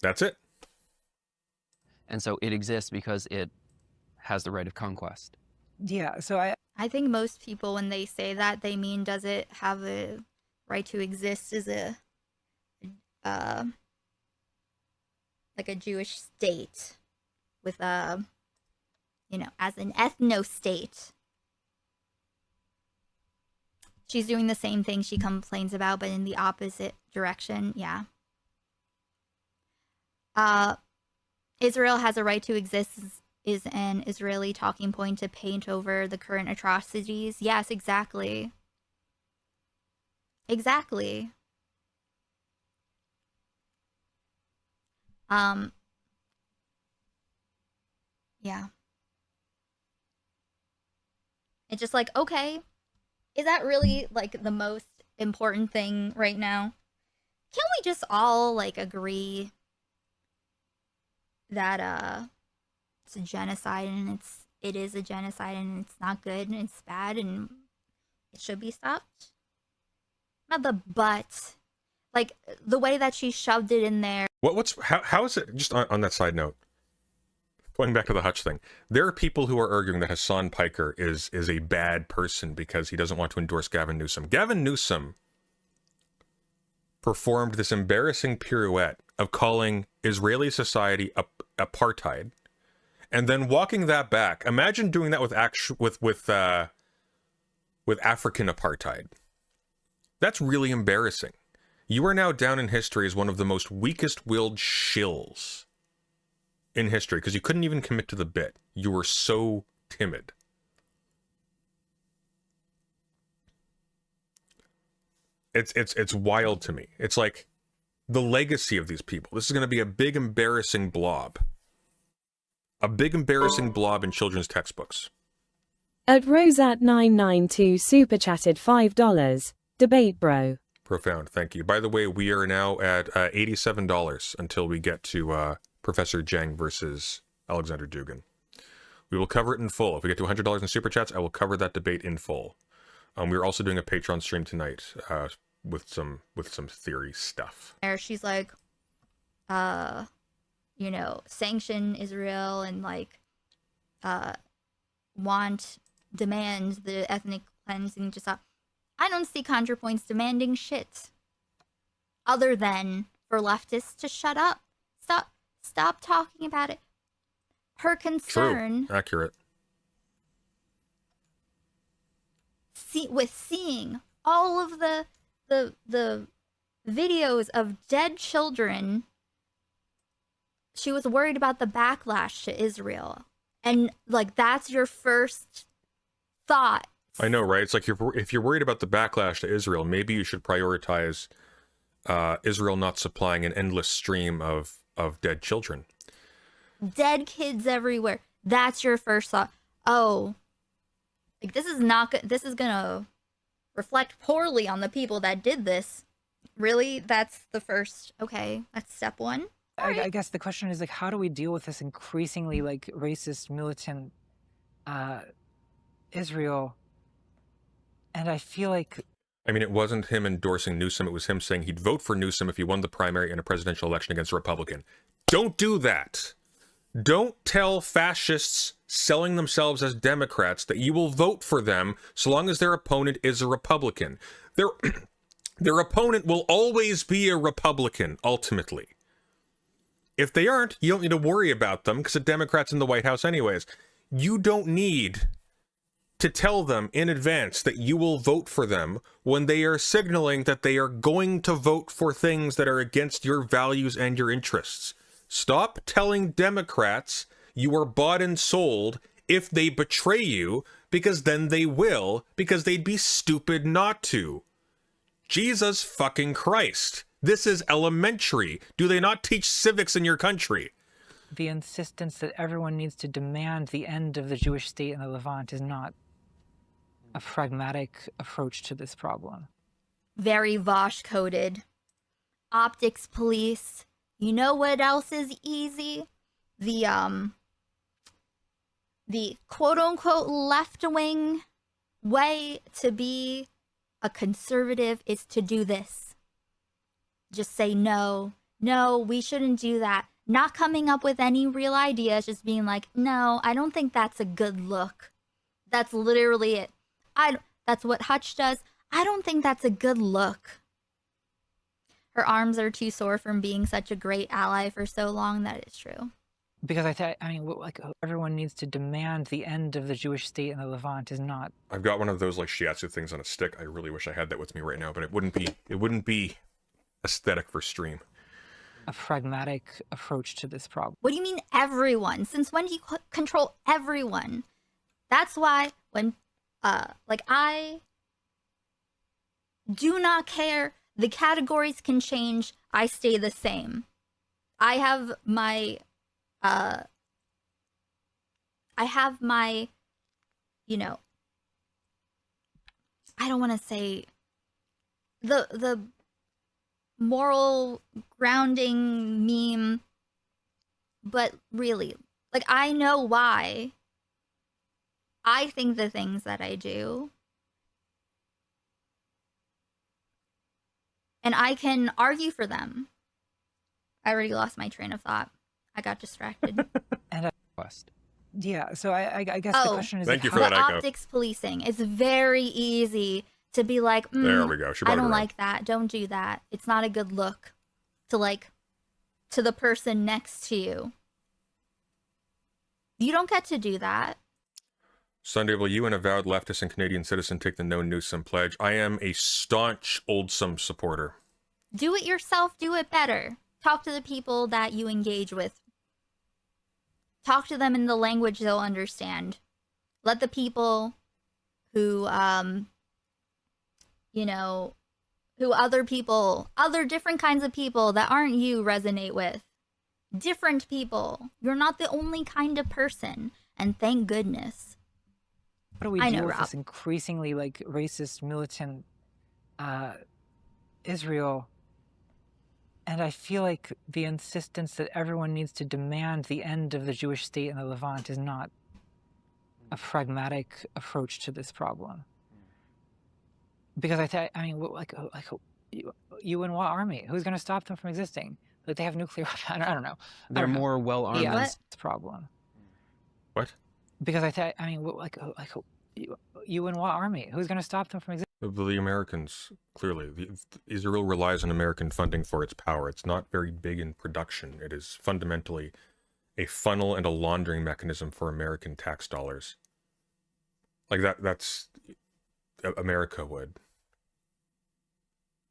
That's it. And so it exists because it has the right of conquest. Yeah, so I think most people, when they say that, they mean, does it have a right to exist as a like a Jewish state with a, you know, as an ethnostate. She's doing the same thing she complains about, but in the opposite direction. Yeah. Israel has a right to exist is an Israeli talking point to paint over the current atrocities. Yes, exactly. Exactly. Yeah. It's just like, okay, is that really like the most important thing right now? Can't we just all like agree that it's a genocide and it is a genocide and it's not good and it's bad and it should be stopped? Not the but, like the way that she shoved it in there. How is it, just on that side note, going back to the Hutch thing, there are people who are arguing that Hassan Piker is a bad person because he doesn't want to endorse Gavin Newsom. Gavin Newsom performed this embarrassing pirouette of calling Israeli society apartheid, and then walking that back. Imagine doing that with African apartheid. That's really embarrassing. You are now down in history as one of the most weakest-willed shills in history because you couldn't even commit to the bit. You were so timid. It's wild to me. It's like the legacy of these people. This is going to be a big embarrassing blob. A big embarrassing blob in children's textbooks. At Rosat992 super chatted $5. Debate bro. Profound, thank you. By the way, we are now at $87 until we get to Professor Zhang versus Alexander Dugin. We will cover it in full. If we get to $100 in super chats, I will cover that debate in full. We're also doing a Patreon stream tonight with some theory stuff. She's like, you know, sanction Israel and like demand the ethnic cleansing to stop. I don't see Contrapoints demanding shit other than for leftists to shut up. Stop talking about it. Her concern. True. Accurate. With seeing all of the videos of dead children, she was worried about the backlash to Israel. And like that's your first thought. I know, right? It's like if you're worried about the backlash to Israel, maybe you should prioritize Israel not supplying an endless stream of dead children. Dead kids everywhere. That's your first thought. Oh, like this is not good. This is gonna reflect poorly on the people that did this. Really? That's the first. Okay, that's step one. I guess the question is like, how do we deal with this increasingly like racist, militant Israel? And I feel like... I mean, it wasn't him endorsing Newsom. It was him saying he'd vote for Newsom if he won the primary in a presidential election against a Republican. Don't do that. Don't tell fascists selling themselves as Democrats that you will vote for them so long as their opponent is a Republican. Their opponent will always be a Republican, ultimately. If they aren't, you don't need to worry about them because the Democrat's in the White House anyways. You don't need to tell them in advance that you will vote for them when they are signaling that they are going to vote for things that are against your values and your interests. Stop telling Democrats you are bought and sold if they betray you, because then they will, because they'd be stupid not to. Jesus fucking Christ. This is elementary. Do they not teach civics in your country? The insistence that everyone needs to demand the end of the Jewish state in the Levant is not a pragmatic approach to this problem. Very Vosh-coded. Optics police. You know what else is easy? The quote-unquote left-wing way to be a conservative is to do this. Just say no, we shouldn't do that. Not coming up with any real ideas, just being like, no, I don't think that's a good look. That's literally it. That's what Hutch does. I don't think that's a good look. Her arms are too sore from being such a great ally for so long. That is true. Because I mean, like everyone needs to demand the end of the Jewish state in the Levant is not. I've got one of those like shiatsu things on a stick. I really wish I had that with me right now, but it wouldn't be aesthetic for stream. A pragmatic approach to this problem. What do you mean everyone? Since when do you control everyone? That's why when, like I do not care. The categories can change. I stay the same. I have my I have my, you know, I don't want to say the moral grounding meme, but really, like, I know why I think the things that I do. And I can argue for them. I already lost my train of thought. I got distracted. And yeah, so I guess the question is, thank you for the that, Aiko. optics policing. It's very easy to be like, there we go. She brought I it don't around. like that. Don't do that. It's not a good look to, like, to the person next to you. You don't get to do that. Sunday, will you, an avowed leftist and Canadian citizen, take the no Newsom pledge? I am a staunch Oldsome supporter. Do it yourself. Do it better. Talk to the people that you engage with. Talk to them in the language they'll understand. Let the people who, you know, who other different kinds of people that aren't you resonate with. Different people. You're not the only kind of person. And thank goodness. what do we do with this increasingly, like, racist, militant Israel? And I feel like the insistence that everyone needs to demand the end of the Jewish state in the Levant is not a pragmatic approach to this problem. Because I mean, you and what army? Who's going to stop them from existing? Like, they have nuclear weapons. I don't know. They're more well-armed. Yeah, that's the problem. What? Because I mean, you and what army? Who's going to stop them from existing? The Americans, clearly. Israel relies on American funding for its power. It's not very big in production. It is fundamentally a funnel and a laundering mechanism for American tax dollars. Like that's America would.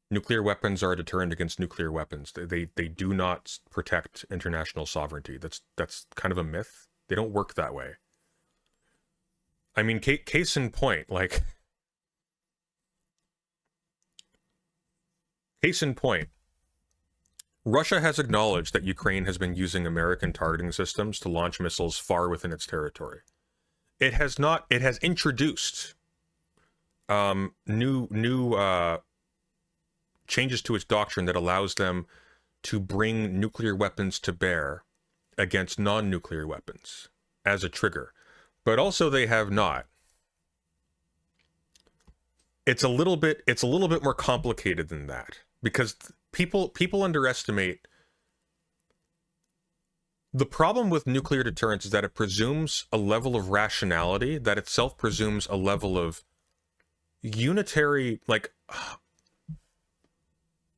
Nuclear weapons are a deterrent against nuclear weapons. They do not protect international sovereignty. That's kind of a myth. They don't work that way. I mean, case in point, like... Case in point, Russia has acknowledged that Ukraine has been using American targeting systems to launch missiles far within its territory. It has introduced new changes to its doctrine that allows them to bring nuclear weapons to bear against non-nuclear weapons as a trigger. But also they have not. It's a little bit more complicated than that, because people underestimate the problem with nuclear deterrence is that it presumes a level of rationality that itself presumes a level of unitary, like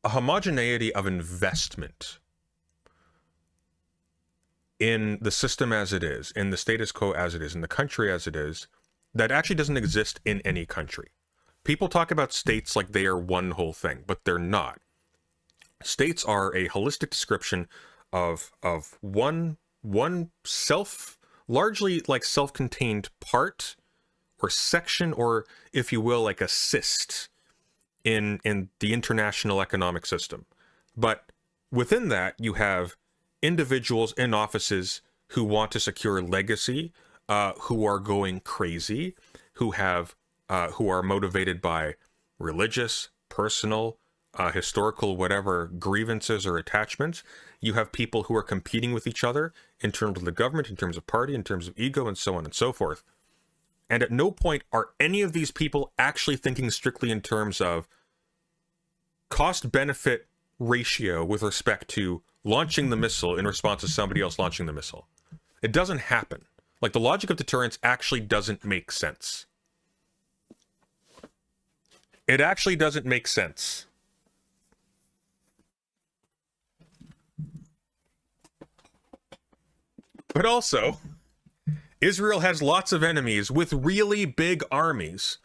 a homogeneity of investment in the system as it is, in the status quo as it is, in the country as it is, that actually doesn't exist in any country. People talk about states like they are one whole thing, but they're not. States are a holistic description of one largely like self-contained part or section, or if you will, like a cyst in the international economic system. But within that, you have individuals in offices who want to secure legacy, who are going crazy, who are motivated by religious, personal, historical, whatever grievances or attachments. You have people who are competing with each other in terms of the government, in terms of party, in terms of ego, and so on and so forth. And at no point are any of these people actually thinking strictly in terms of cost-benefit ratio with respect to launching the missile in response to somebody else launching the missile. It doesn't happen. Like, the logic of deterrence actually doesn't make sense. It actually doesn't make sense. But also, Israel has lots of enemies with really big armies.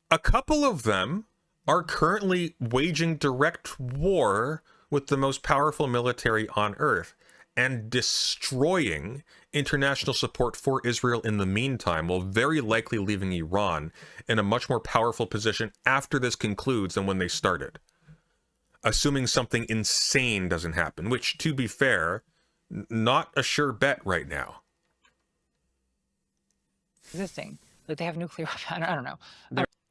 A couple of them are currently waging direct war with the most powerful military on earth and destroying international support for Israel in the meantime, while very likely leaving Iran in a much more powerful position after this concludes than when they started. Assuming something insane doesn't happen, which, to be fair, not a sure bet right now. existing. Like they have nuclear weapons. I don't know.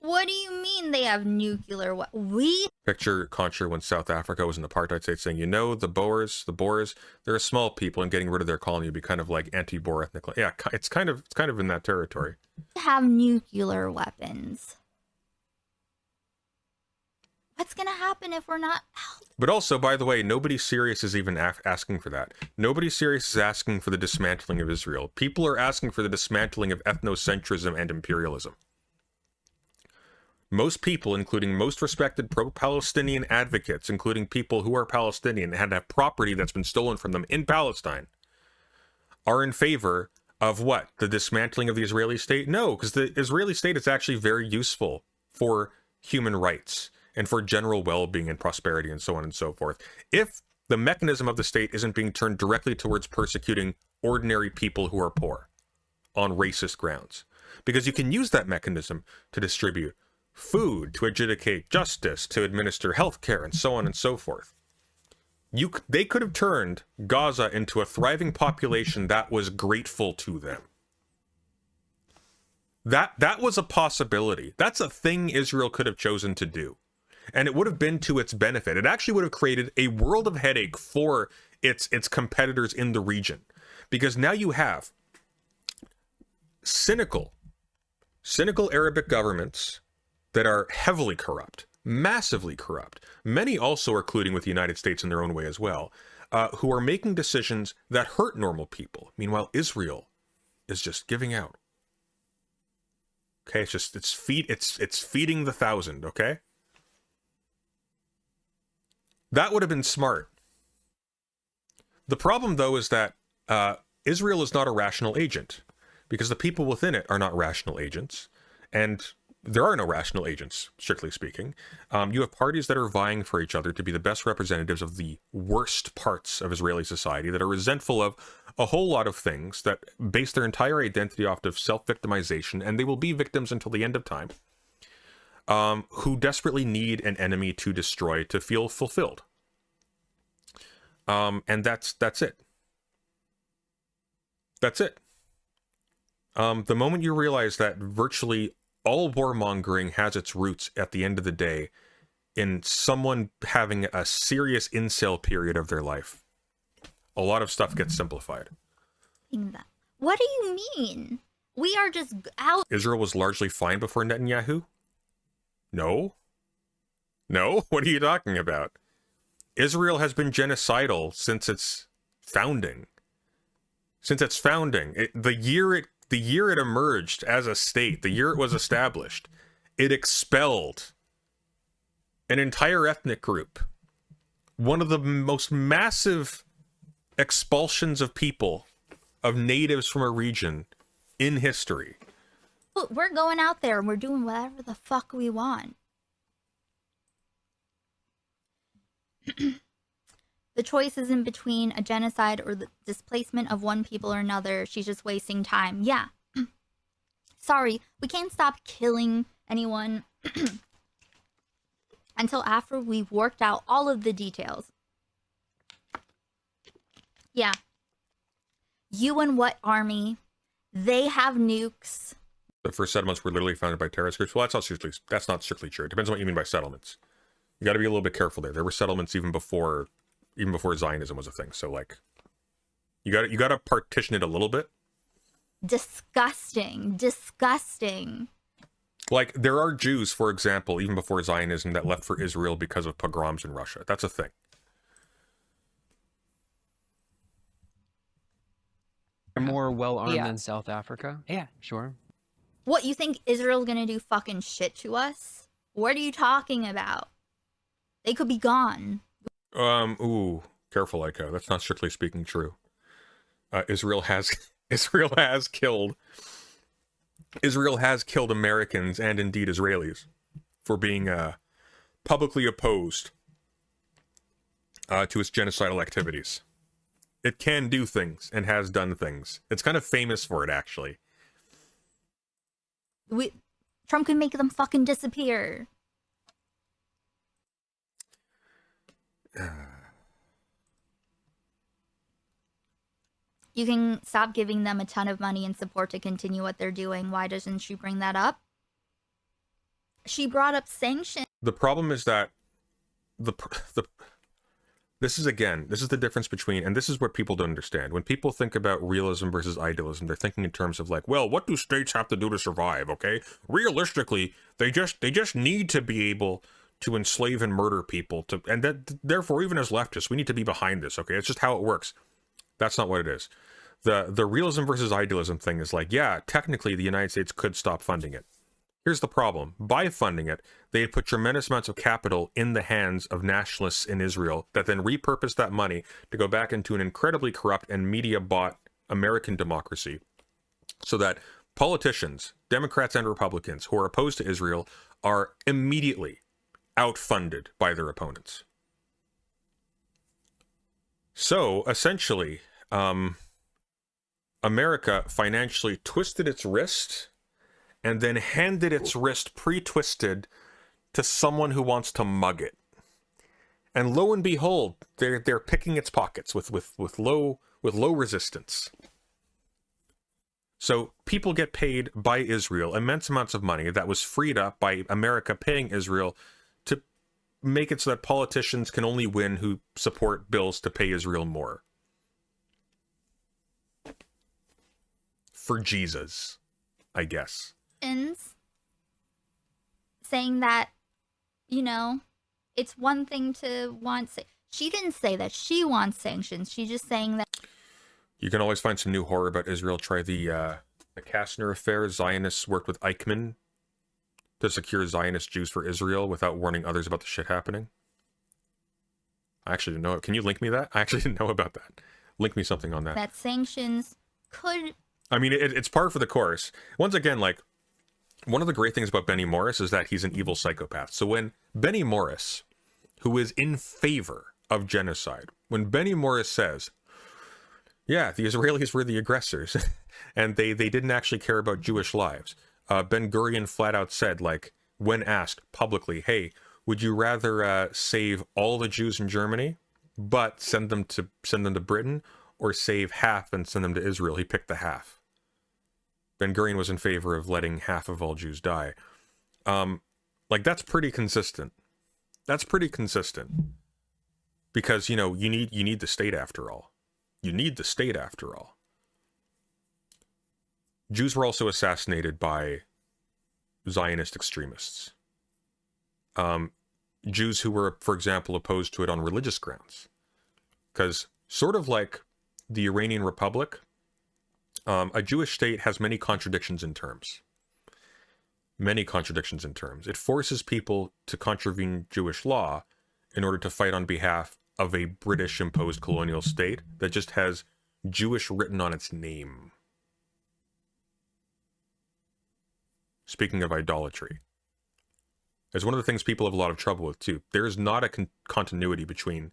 What do you mean they have nuclear weapons? Picture Contra when South Africa was an apartheid state saying, the Boers, they're a small people and getting rid of their colony would be kind of like anti-Boer ethnic. Yeah, it's kind of in that territory. Have nuclear weapons. What's going to happen if we're not out? But also, by the way, nobody serious is even asking for that. Nobody serious is asking for the dismantling of Israel. People are asking for the dismantling of ethnocentrism and imperialism. Most people, including most respected pro-Palestinian advocates, including people who are Palestinian and have property that's been stolen from them in Palestine, are in favor of what? The dismantling of the Israeli state? No, because the Israeli state is actually very useful for human rights and for general well-being and prosperity and so on and so forth. If the mechanism of the state isn't being turned directly towards persecuting ordinary people who are poor on racist grounds, because you can use that mechanism to distribute food, to adjudicate justice, to administer healthcare, and so on and so forth. They could have turned Gaza into a thriving population that was grateful to them. That was a possibility. That's a thing Israel could have chosen to do. And it would have been to its benefit. It actually would have created a world of headache for its competitors in the region. Because now you have cynical Arabic governments that are heavily corrupt, massively corrupt. Many also are colluding with the United States in their own way as well, who are making decisions that hurt normal people. Meanwhile, Israel is just giving out. Okay, it's feeding the thousand, okay? That would have been smart. The problem, though, is that Israel is not a rational agent, because the people within it are not rational agents, and there are no rational agents, strictly speaking. You have parties that are vying for each other to be the best representatives of the worst parts of Israeli society, that are resentful of a whole lot of things, that base their entire identity off of self-victimization, and they will be victims until the end of time, who desperately need an enemy to destroy to feel fulfilled. And that's it. That's it. The moment you realize that virtually all warmongering has its roots at the end of the day in someone having a serious incel period of their life, a lot of stuff gets simplified. What do you mean? We are just out. Israel was largely fine before Netanyahu? No? No? What are you talking about? Israel has been genocidal since its founding. The year it emerged as a state, the year it was established, it expelled an entire ethnic group. One of the most massive expulsions of people, of natives from a region in history. We're going out there and we're doing whatever the fuck we want. The choice isn't between a genocide or the displacement of one people or another. She's just wasting time. Yeah. Sorry, we can't stop killing anyone until after we've worked out all of the details. Yeah. You and what army? They have nukes. The first settlements were literally founded by terrorist groups. Well, that's not strictly true. It depends on what you mean by settlements. You got to be a little bit careful there. There were settlements even before Zionism was a thing. So like, you got to partition it a little bit. Disgusting. Like, there are Jews, for example, even before Zionism, that left for Israel because of pogroms in Russia. That's a thing. They're more well-armed than South Africa? Yeah. Sure. What, you think Israel's gonna do fucking shit to us? What are you talking about? They could be gone. Ooh, careful, Ico. That's not strictly speaking true. Israel has killed Americans and indeed Israelis for being publicly opposed to its genocidal activities. It can do things and has done things. It's kind of famous for it, actually. Trump could make them fucking disappear. you can stop giving them a ton of money and support to continue what they're doing. Why doesn't she bring that up? She brought up sanctions. The problem is that this is the difference between, and this is what people don't understand. When people think about realism versus idealism, they're thinking in terms of like, well, what do states have to do to survive? Okay, realistically, they just need to be able to enslave and murder people, and that therefore, even as leftists, we need to be behind this. Okay, it's just how it works. That's not what it is. The realism versus idealism thing is like, yeah, technically the United States could stop funding it. Here's the problem. By funding it, they had put tremendous amounts of capital in the hands of nationalists in Israel that then repurposed that money to go back into an incredibly corrupt and media-bought American democracy, so that politicians, Democrats and Republicans, who are opposed to Israel are immediately outfunded by their opponents. So, essentially, America financially twisted its wrist and then handed its wrist pre-twisted to someone who wants to mug it. And lo and behold, they're picking its pockets with low resistance. So people get paid by Israel immense amounts of money that was freed up by America paying Israel to make it so that politicians can only win who support bills to pay Israel more. For Jesus, I guess. Saying that, you know, it's one thing to want... She didn't say that she wants sanctions. She's just saying that... You can always find some new horror about Israel. Try the Kastner affair. Zionists worked with Eichmann to secure Zionist Jews for Israel without warning others about the shit happening. I actually didn't know it. Can you link me that? I actually didn't know about that. Link me something on that. That sanctions could... I mean, it's par for the course. Once again, like, one of the great things about Benny Morris is that he's an evil psychopath. So when Benny Morris, who is in favor of genocide, when Benny Morris says, yeah, the Israelis were the aggressors, and they didn't actually care about Jewish lives, Ben-Gurion flat out said, like, when asked publicly, hey, would you rather save all the Jews in Germany, but send them to Britain, or save half and send them to Israel? He picked the half. Ben-Gurion was in favor of letting half of all Jews die. Like, that's pretty consistent. That's pretty consistent. Because, you know, you need the state after all. You need the state after all. Jews were also assassinated by Zionist extremists. Jews who were, for example, opposed to it on religious grounds. Because, sort of like the Iranian Republic, a Jewish state has many contradictions in terms. Many contradictions in terms. It forces people to contravene Jewish law in order to fight on behalf of a British-imposed colonial state that just has Jewish written on its name. Speaking of idolatry, it's one of the things people have a lot of trouble with too. There is not a continuity between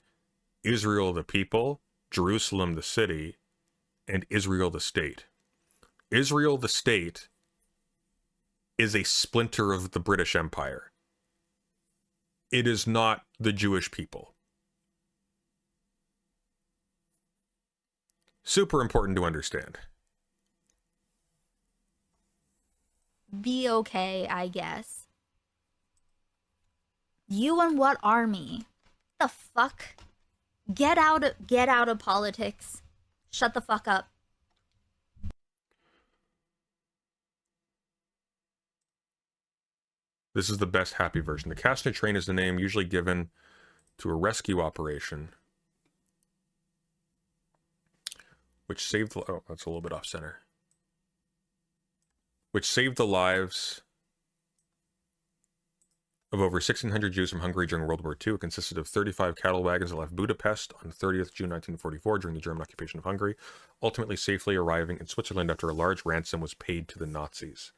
Israel the people, Jerusalem the city, and Israel the state. Israel the state is a splinter of the British Empire. It is not the Jewish people. Super important to understand. Be okay, I guess. You and what army? The fuck? Get out of politics. Shut the fuck up. This is the best happy version. The Kastner train is the name usually given to a rescue operation which saved the... Oh, that's a little bit off center. Which saved the lives of over 1,600 Jews from Hungary during World War II. It consisted of 35 cattle wagons that left Budapest on 30th June 1944 during the German occupation of Hungary, ultimately safely arriving in Switzerland after a large ransom was paid to the Nazis.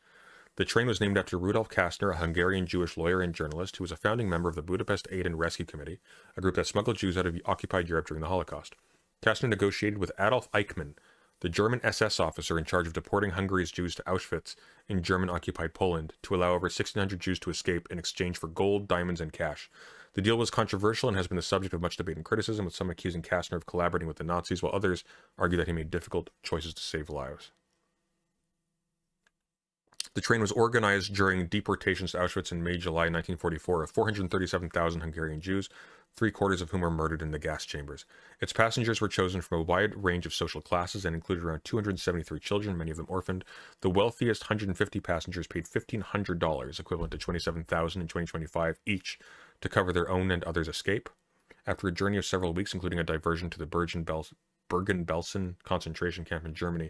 The train was named after Rudolf Kastner, a Hungarian Jewish lawyer and journalist who was a founding member of the Budapest Aid and Rescue Committee, a group that smuggled Jews out of occupied Europe during the Holocaust. Kastner negotiated with Adolf Eichmann, the German SS officer in charge of deporting Hungary's Jews to Auschwitz in German-occupied Poland, to allow over 1,600 Jews to escape in exchange for gold, diamonds, and cash. The deal was controversial and has been the subject of much debate and criticism, with some accusing Kastner of collaborating with the Nazis, while others argue that he made difficult choices to save lives. The train was organized during deportations to Auschwitz in May-July 1944 of 437,000 Hungarian Jews, 3/4 of whom were murdered in the gas chambers. Its passengers were chosen from a wide range of social classes and included around 273 children, many of them orphaned. The wealthiest 150 passengers paid $1,500, equivalent to $27,000 in 2025 each, to cover their own and others' escape. After a journey of several weeks, including a diversion to the Bergen-Belsen concentration camp in Germany,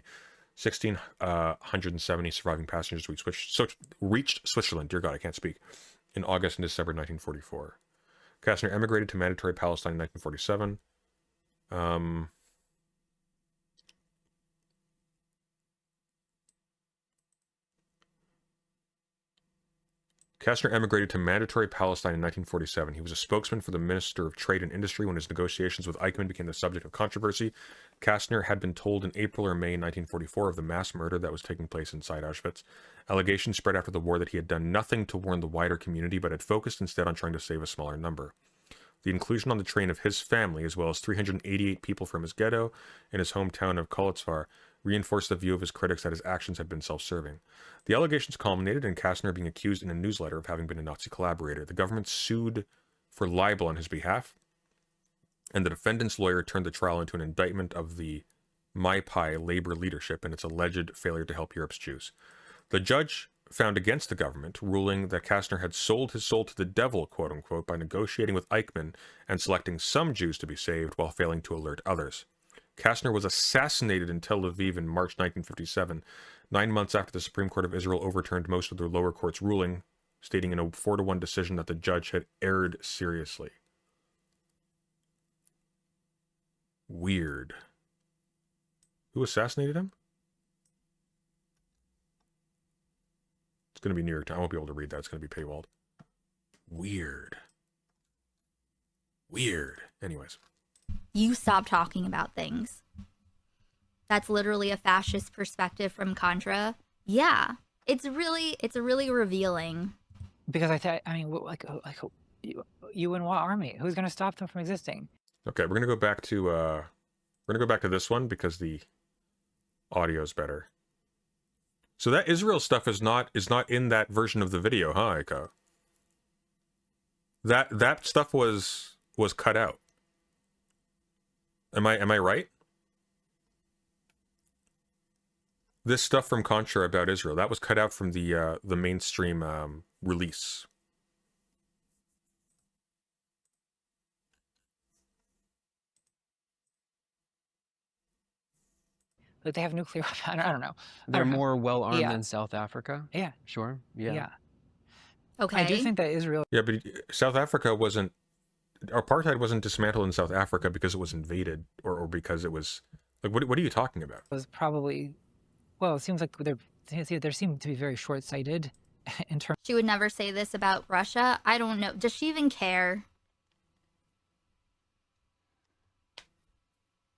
1,670 surviving passengers reached Switzerland, dear God, I can't speak, in August and December 1944. Kastner emigrated to Mandatory Palestine in 1947. Kastner emigrated to Mandatory Palestine in 1947. He was a spokesman for the Minister of Trade and Industry when his negotiations with Eichmann became the subject of controversy. Kastner had been told in April or May 1944 of the mass murder that was taking place inside Auschwitz. Allegations spread after the war that he had done nothing to warn the wider community, but had focused instead on trying to save a smaller number. The inclusion on the train of his family, as well as 388 people from his ghetto in his hometown of Kolotzvar, reinforced the view of his critics that his actions had been self-serving. The allegations culminated in Kastner being accused in a newsletter of having been a Nazi collaborator. The government sued for libel on his behalf, and the defendant's lawyer turned the trial into an indictment of the Maipai labor leadership and its alleged failure to help Europe's Jews. The judge found against the government, ruling that Kastner had sold his soul to the devil, quote-unquote, by negotiating with Eichmann and selecting some Jews to be saved while failing to alert others. Kastner was assassinated in Tel Aviv in March 1957, 9 months after the Supreme Court of Israel overturned most of the lower court's ruling, stating in a 4-1 decision that the judge had erred seriously. Weird. Who assassinated him? It's going to be New York Times. I won't be able to read that. It's going to be paywalled. Weird. Weird. Anyways. You stop talking about things. That's literally a fascist perspective from Contra. Yeah, it's really revealing. Because you and what army? Who's going to stop them from existing? Okay, we're going to go back to this one because the audio's better. So that Israel stuff is not in that version of the video, huh, Aiko? That stuff was cut out. Am I right? This stuff from Contra about Israel, that was cut out from the mainstream release. Like they have nuclear weapons. I don't know. They're more well-armed than South Africa? Yeah. Sure. Yeah. Okay. I do think that Israel... Yeah, but South Africa wasn't... Apartheid wasn't dismantled in South Africa because it was invaded or because it was... Like, what are you talking about? Was probably... Well, it seems like they seem to be very short-sighted in terms... She would never say this about Russia. I don't know. Does she even care?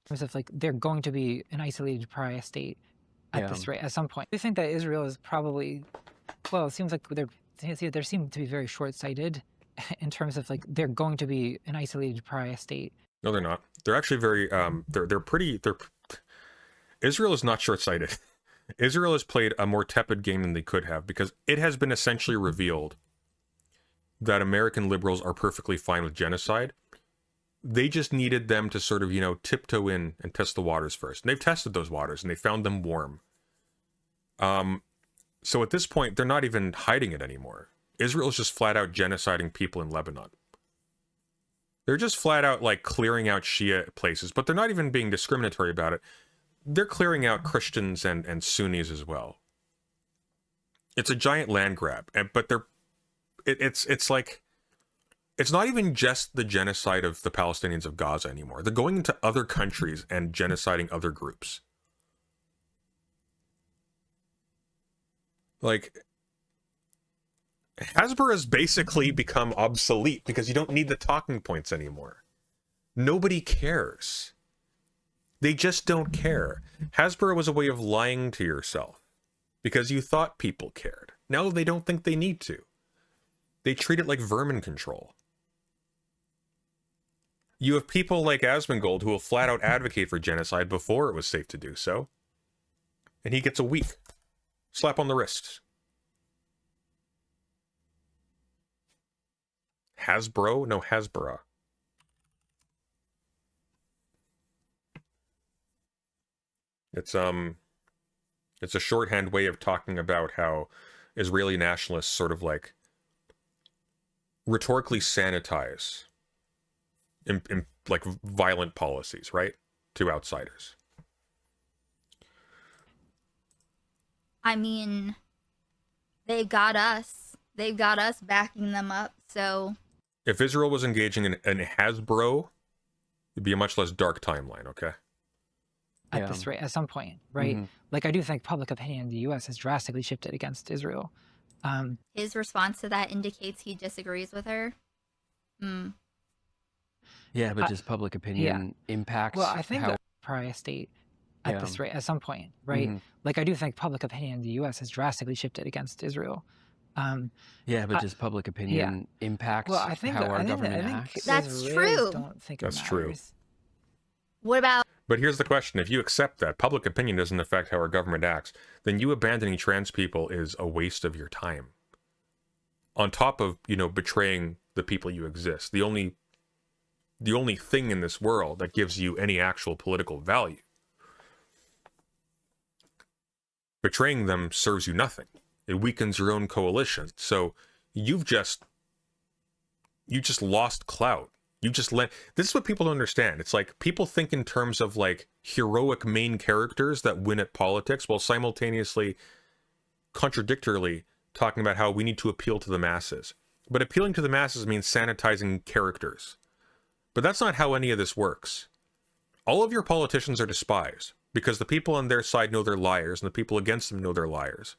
In terms of, like, they're going to be an isolated pariah state at this rate, at some point. I think that Israel is probably... Well, it seems like they seem to be very short-sighted in terms of, like, they're going to be an isolated pariah state. No, they're not. They're actually very... Israel is not short-sighted. Israel has played a more tepid game than they could have because it has been essentially revealed that American liberals are perfectly fine with genocide. They just needed them to sort of, tiptoe in and test the waters first. And they've tested those waters and they found them warm. So at this point, they're not even hiding it anymore. Israel is just flat out genociding people in Lebanon. They're just flat out like clearing out Shia places, but they're not even being discriminatory about it. They're clearing out Christians and Sunnis as well. It's a giant land grab, but it's like, it's not even just the genocide of the Palestinians of Gaza anymore. They're going into other countries and genociding other groups. Like, Hasbro has basically become obsolete because you don't need the talking points anymore. Nobody cares. They just don't care. Hasbro was a way of lying to yourself because you thought people cared. Now they don't think they need to. They treat it like vermin control. You have people like Asmongold who will flat out advocate for genocide before it was safe to do so. And he gets a week. Slap on the wrist. Hasbro? No, Hasbro. It's a shorthand way of talking about how Israeli nationalists sort of like rhetorically sanitize like violent policies, right? To outsiders. I mean, they've got us. They've got us backing them up, so... If Israel was engaging in Hasbro, it'd be a much less dark timeline, okay? At this rate, at some point, right? Like, I do think public opinion in the U.S. has drastically shifted against Israel. His response to that indicates he disagrees with her. Yeah, but just public opinion impacts. Well, I think that pariah state at this rate, at some point, right? Like, I do think public opinion in the U.S. has drastically shifted against Israel. Yeah, but just public opinion impacts how our government acts. That's true. Don't think That's true. What about... But here's the question. If you accept that public opinion doesn't affect how our government acts, then you abandoning trans people is a waste of your time. On top of, you know, betraying the people you exist. The only thing in this world that gives you any actual political value. Betraying them serves you nothing. It weakens your own coalition. So you just lost clout. You just let... This is what people don't understand. It's like people think in terms of like heroic main characters that win at politics while simultaneously, contradictorily talking about how we need to appeal to the masses. But appealing to the masses means sanitizing characters. But that's not how any of this works. All of your politicians are despised because the people on their side know they're liars and the people against them know they're liars.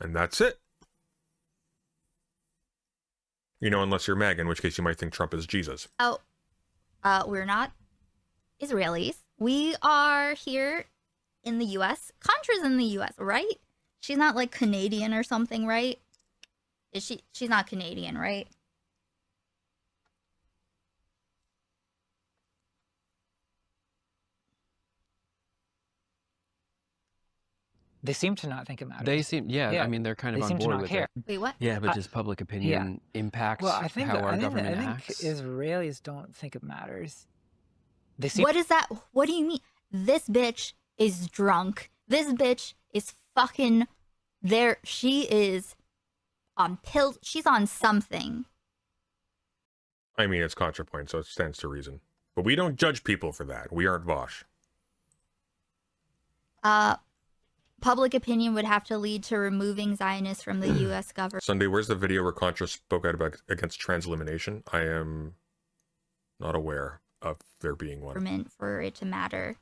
And that's it. You know, unless you're MAGA, in which case you might think Trump is Jesus. Oh, we're not Israelis. We are here in the U.S. Contra's in the U.S., right? She's not like Canadian or something, right? Is she? She's not Canadian, right? They seem to not think it matters. They seem, I mean, they're kind of on board with it. Wait, what? Yeah, but just public opinion impacts how our government acts. Israelis don't think it matters. They seem... What is that? What do you mean? This bitch is drunk. This bitch is fucking there. She is on pills. She's on something. I mean, it's Contrapoints, so it stands to reason. But we don't judge people for that. We aren't Vosh. Public opinion would have to lead to removing Zionists from the U.S. government. Sunday, where's the video where Contra spoke out about against trans elimination? I am not aware of there being one. For it to matter.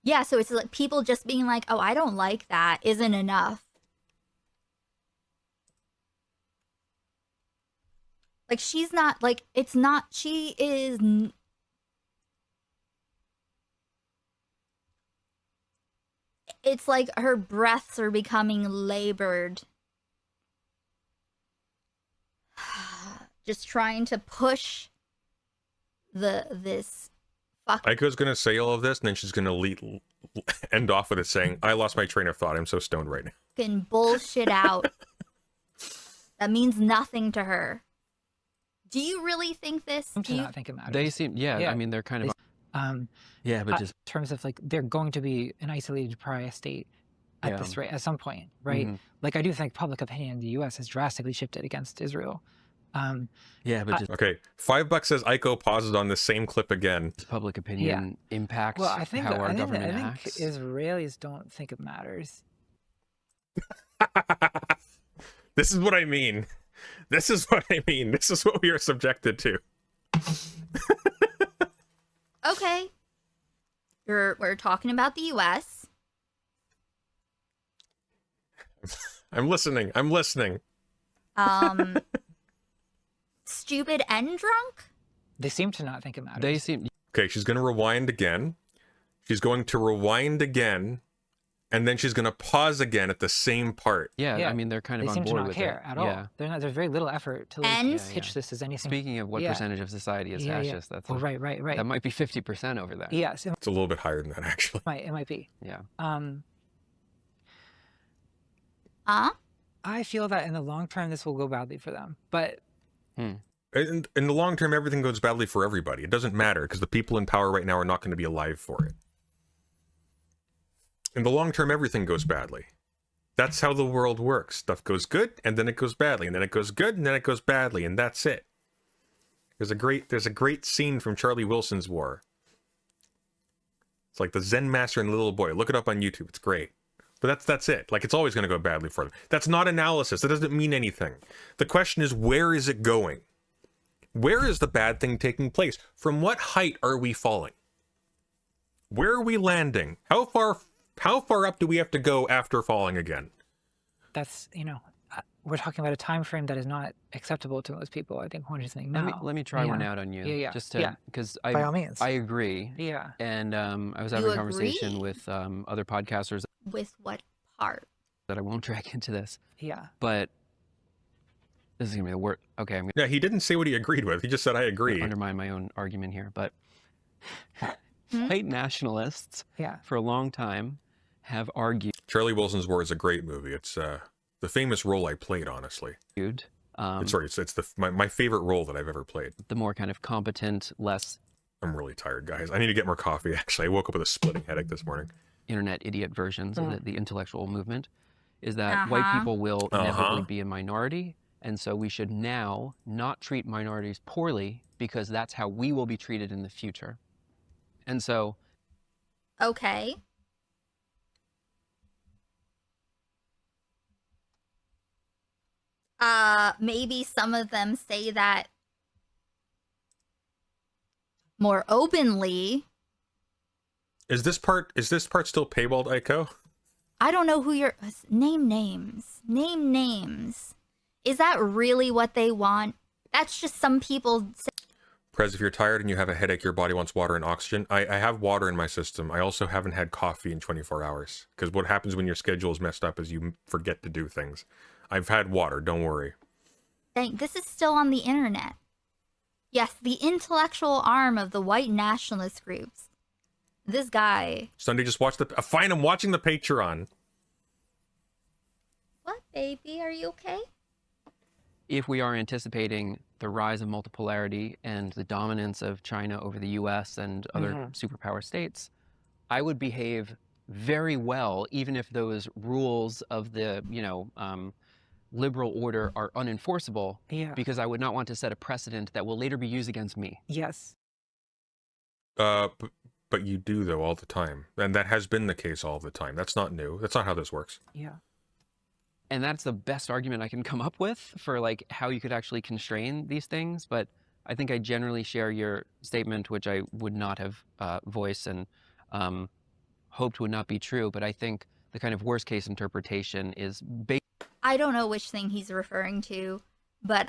Yeah, so it's like people just being like, oh, I don't like that isn't enough. Like, she's not, like, it's not, she is... It's like her breaths are becoming labored. Just trying to push this fuck. Aiko's gonna say all of this, and then she's gonna end off with it saying, I lost my train of thought. I'm so stoned right now. Fucking bullshit out. That means nothing to her. Do you really think this? Do you not think it matters? They seem, I mean, they're kind of... yeah, but just... In terms of, like, they're going to be an isolated pariah state at this rate, at some point, right? Like, I do think public opinion in the U.S. has drastically shifted against Israel. Yeah, but just... Okay, $5 says Aiko pauses on the same clip again. Public opinion impacts well, I think how our government I acts. think Israelis don't think it matters. This is what I mean. This is what I mean. This is what we are subjected to. Okay. We're talking about the U.S. I'm listening. I'm listening. Stupid and drunk? They seem to not think it matters. They seem... Okay, she's going to rewind again. She's going to rewind again and then she's going to pause again at the same part. Yeah, Yeah, I mean, they're kind of They on seem to board not with care it. at all. Yeah. There's very little effort to like, And pitch this as anything. Speaking of what Yeah. percentage of society is Yeah, yeah. fascist, that's Well, right. that might be 50% over there. Yes, It's a little bit higher than that, actually. it might be. Yeah. I feel that in the long term, this will go badly for them. But In the long term, everything goes badly for everybody. It doesn't matter because the people in power right now are not going to be alive for it. In the long term, everything goes badly. That's how the world works. Stuff goes good, and then it goes badly, and then it goes good, and then it goes badly, and that's it. There's a great scene from Charlie Wilson's War. It's like the Zen Master and the little boy. Look it up on YouTube. It's great. But that's it. Like, it's always going to go badly for them. That's not analysis. That doesn't mean anything. The question is, where is it going? Where is the bad thing taking place? From what height are we falling? Where are we landing? How far up do we have to go after falling again? that's, we're talking about a time frame that is not acceptable to most people. I think one is saying no. Let me try one out on you. Yeah. Just to, because By all means. I agree. Yeah. And I was having a conversation agree? with other podcasters With what part? that I won't drag into this, Yeah. but this is gonna be the word. Okay, I'm Yeah, he didn't say what he agreed with. He just said, I agree. gonna undermine my own argument here, but white nationalists Yeah. for a long time have argued. Charlie Wilson's War is a great movie. It's the famous role I played, honestly. It's my favorite role that I've ever played. The more kind of competent, less I'm really tired, guys. I need to get more coffee, actually. I woke up with a splitting headache this morning. internet idiot versions of the intellectual movement is that white people will inevitably be a minority, and so we should now not treat minorities poorly because that's how we will be treated in the future. And so Okay. Maybe some of them say that more openly. Is this part still paywalled, Aiko? I don't know who you're... Name names. Name names. Is that really what they want? That's just some people... Prez, if you're tired and you have a headache, your body wants water and oxygen. I have water in my system. I also haven't had coffee in 24 hours. Because what happens when your schedule is messed up is you forget to do things. I've had water, don't worry. Dang, this is still on the internet. Yes, the intellectual arm of the white nationalist groups. This guy... Sunday, just watch the... Fine, I'm watching the Patreon. What, baby? Are you okay? if we are anticipating the rise of multipolarity and the dominance of China over the US and other superpower states, I would behave very well, even if those rules of the, liberal order are unenforceable, because I would not want to set a precedent that will later be used against me. Yes. But you do, though, all the time. And that has been the case all the time. That's not new. That's not how this works. Yeah. And that's the best argument I can come up with for like how you could actually constrain these things. But I think I generally share your statement, which I would not have voiced and hoped would not be true. But I think the kind of worst case interpretation is I don't know which thing he's referring to, but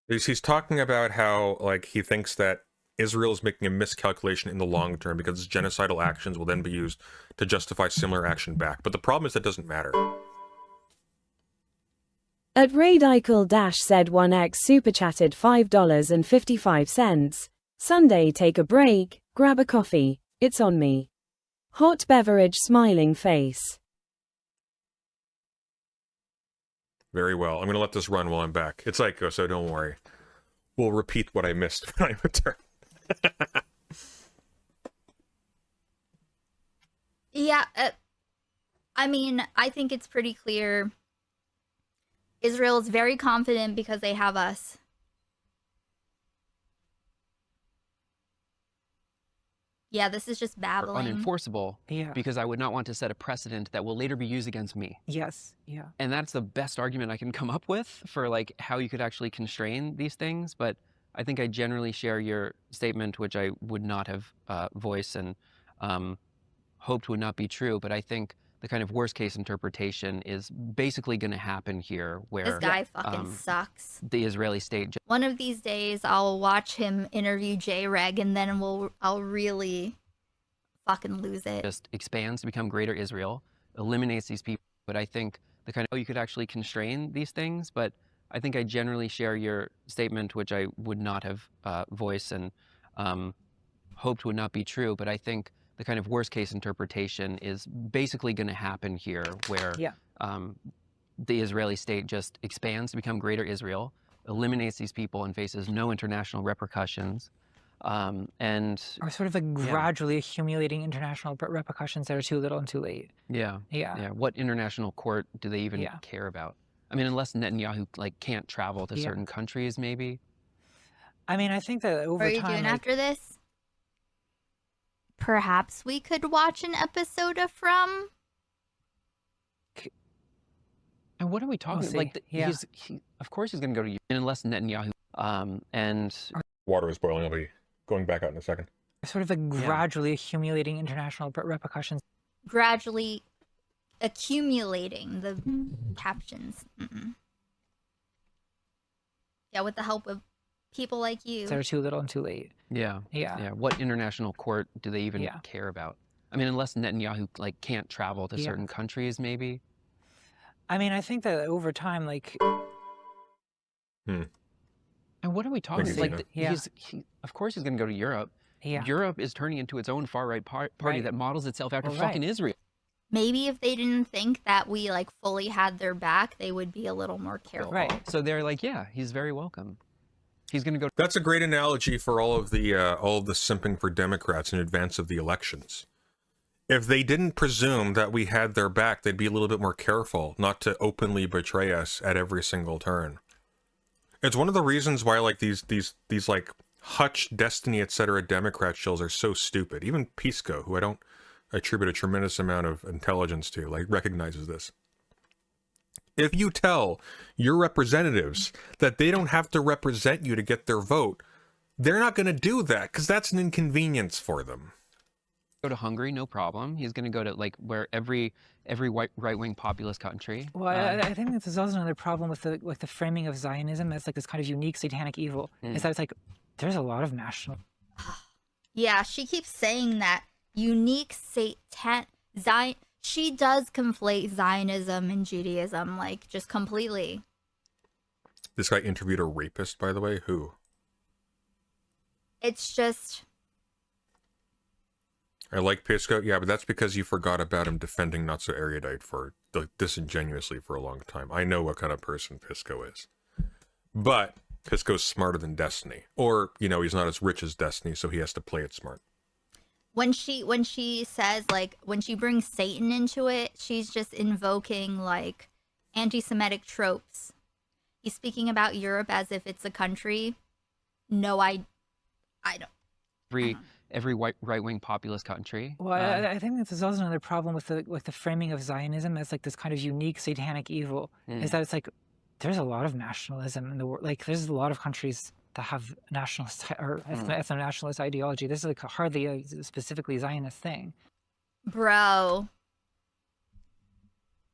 he's talking about how like he thinks that Israel is making a miscalculation in the long term because its genocidal actions will then be used to justify similar action back. But the problem is that doesn't matter. At Radeichel said 1x super chatted $5.55. Sunday, take a break, grab a coffee, it's on me. Hot beverage smiling face. Very well. I'm going to let this run while I'm back. It's Ico, so don't worry. We'll repeat what I missed when I return. yeah, I mean, I think it's pretty clear. Israel is very confident because they have us. Yeah, this is just babbling. Unenforceable, Yeah. because I would not want to set a precedent that will later be used against me. Yes. Yeah. And that's the best argument I can come up with for like how you could actually constrain these things. But I think I generally share your statement, which I would not have voiced and hoped would not be true. But I think the kind of worst case interpretation is basically going to happen here, where This guy fucking sucks. the Israeli state. One of these days, I'll watch him interview J-Reg, and then I'll really fucking lose it. Just expands to become greater Israel, eliminates these people. But I think the kind of, you could actually constrain these things, but I think I generally share your statement, which I would not have voiced and hoped would not be true. But I think the kind of worst case interpretation is basically going to happen here, where the Israeli state just expands to become greater Israel, eliminates these people and faces no international repercussions. Or sort of like gradually accumulating international repercussions that are too little and too late. Yeah. What international court do they even care about? I mean, unless Netanyahu like can't travel to certain countries, maybe. I mean, I think that over time. What are you doing after this? Perhaps we could watch an episode of From. And what are we talking about? Like, of course he's going to go to, unless Netanyahu and water is boiling. I'll be going back out in a second. Sort of like gradually accumulating international repercussions. Gradually accumulating the captions. Yeah, with the help of people like you. That are too little and too late. Yeah. What international court do they even care about? I mean, unless Netanyahu like can't travel to certain countries, maybe. I mean, I think that over time, like. And what are we talking about? Like, of course he's going to go to Europe. Europe is turning into its own far-right party that models itself after fucking Israel. Maybe if they didn't think that we like fully had their back, they would be a little more careful. Right. So they're like, yeah, he's very welcome. He's going to go. That's a great analogy for all of the simping for Democrats in advance of the elections. If they didn't presume that we had their back, they'd be a little bit more careful not to openly betray us at every single turn. It's one of the reasons why like these like Hutch, Destiny, etc. Democrat shills are so stupid. Even Pisco, who I don't attribute a tremendous amount of intelligence to, like recognizes this. If you tell your representatives that they don't have to represent you to get their vote, they're not going to do that because that's an inconvenience for them. Go to Hungary, no problem. He's going to go to like where every right-wing populist country. Well, I think that there's also another problem with the framing of Zionism as like this kind of unique satanic evil. Is that it's like there's a lot of national. Yeah, she keeps saying that unique Zion. She does conflate Zionism and Judaism like just completely. This guy interviewed a rapist, by the way. Who? It's just. I like Pisco, yeah, but that's because you forgot about him defending Not So Erudite for disingenuously for a long time. I know what kind of person Pisco is. But Pisco's smarter than Destiny. Or, you know, he's not as rich as Destiny, so he has to play it smart. When she says, like, when she brings Satan into it, she's just invoking, like, anti-Semitic tropes. He's speaking about Europe as if it's a country. No, I don't. Every right-wing populist country. Well, I think that there's also another problem with the framing of Zionism as like this kind of unique satanic evil. Is that it's like there's a lot of nationalism in the world. Like there's a lot of countries that have nationalist or ethno-nationalist ideology. This is like hardly a specifically Zionist thing. Bro,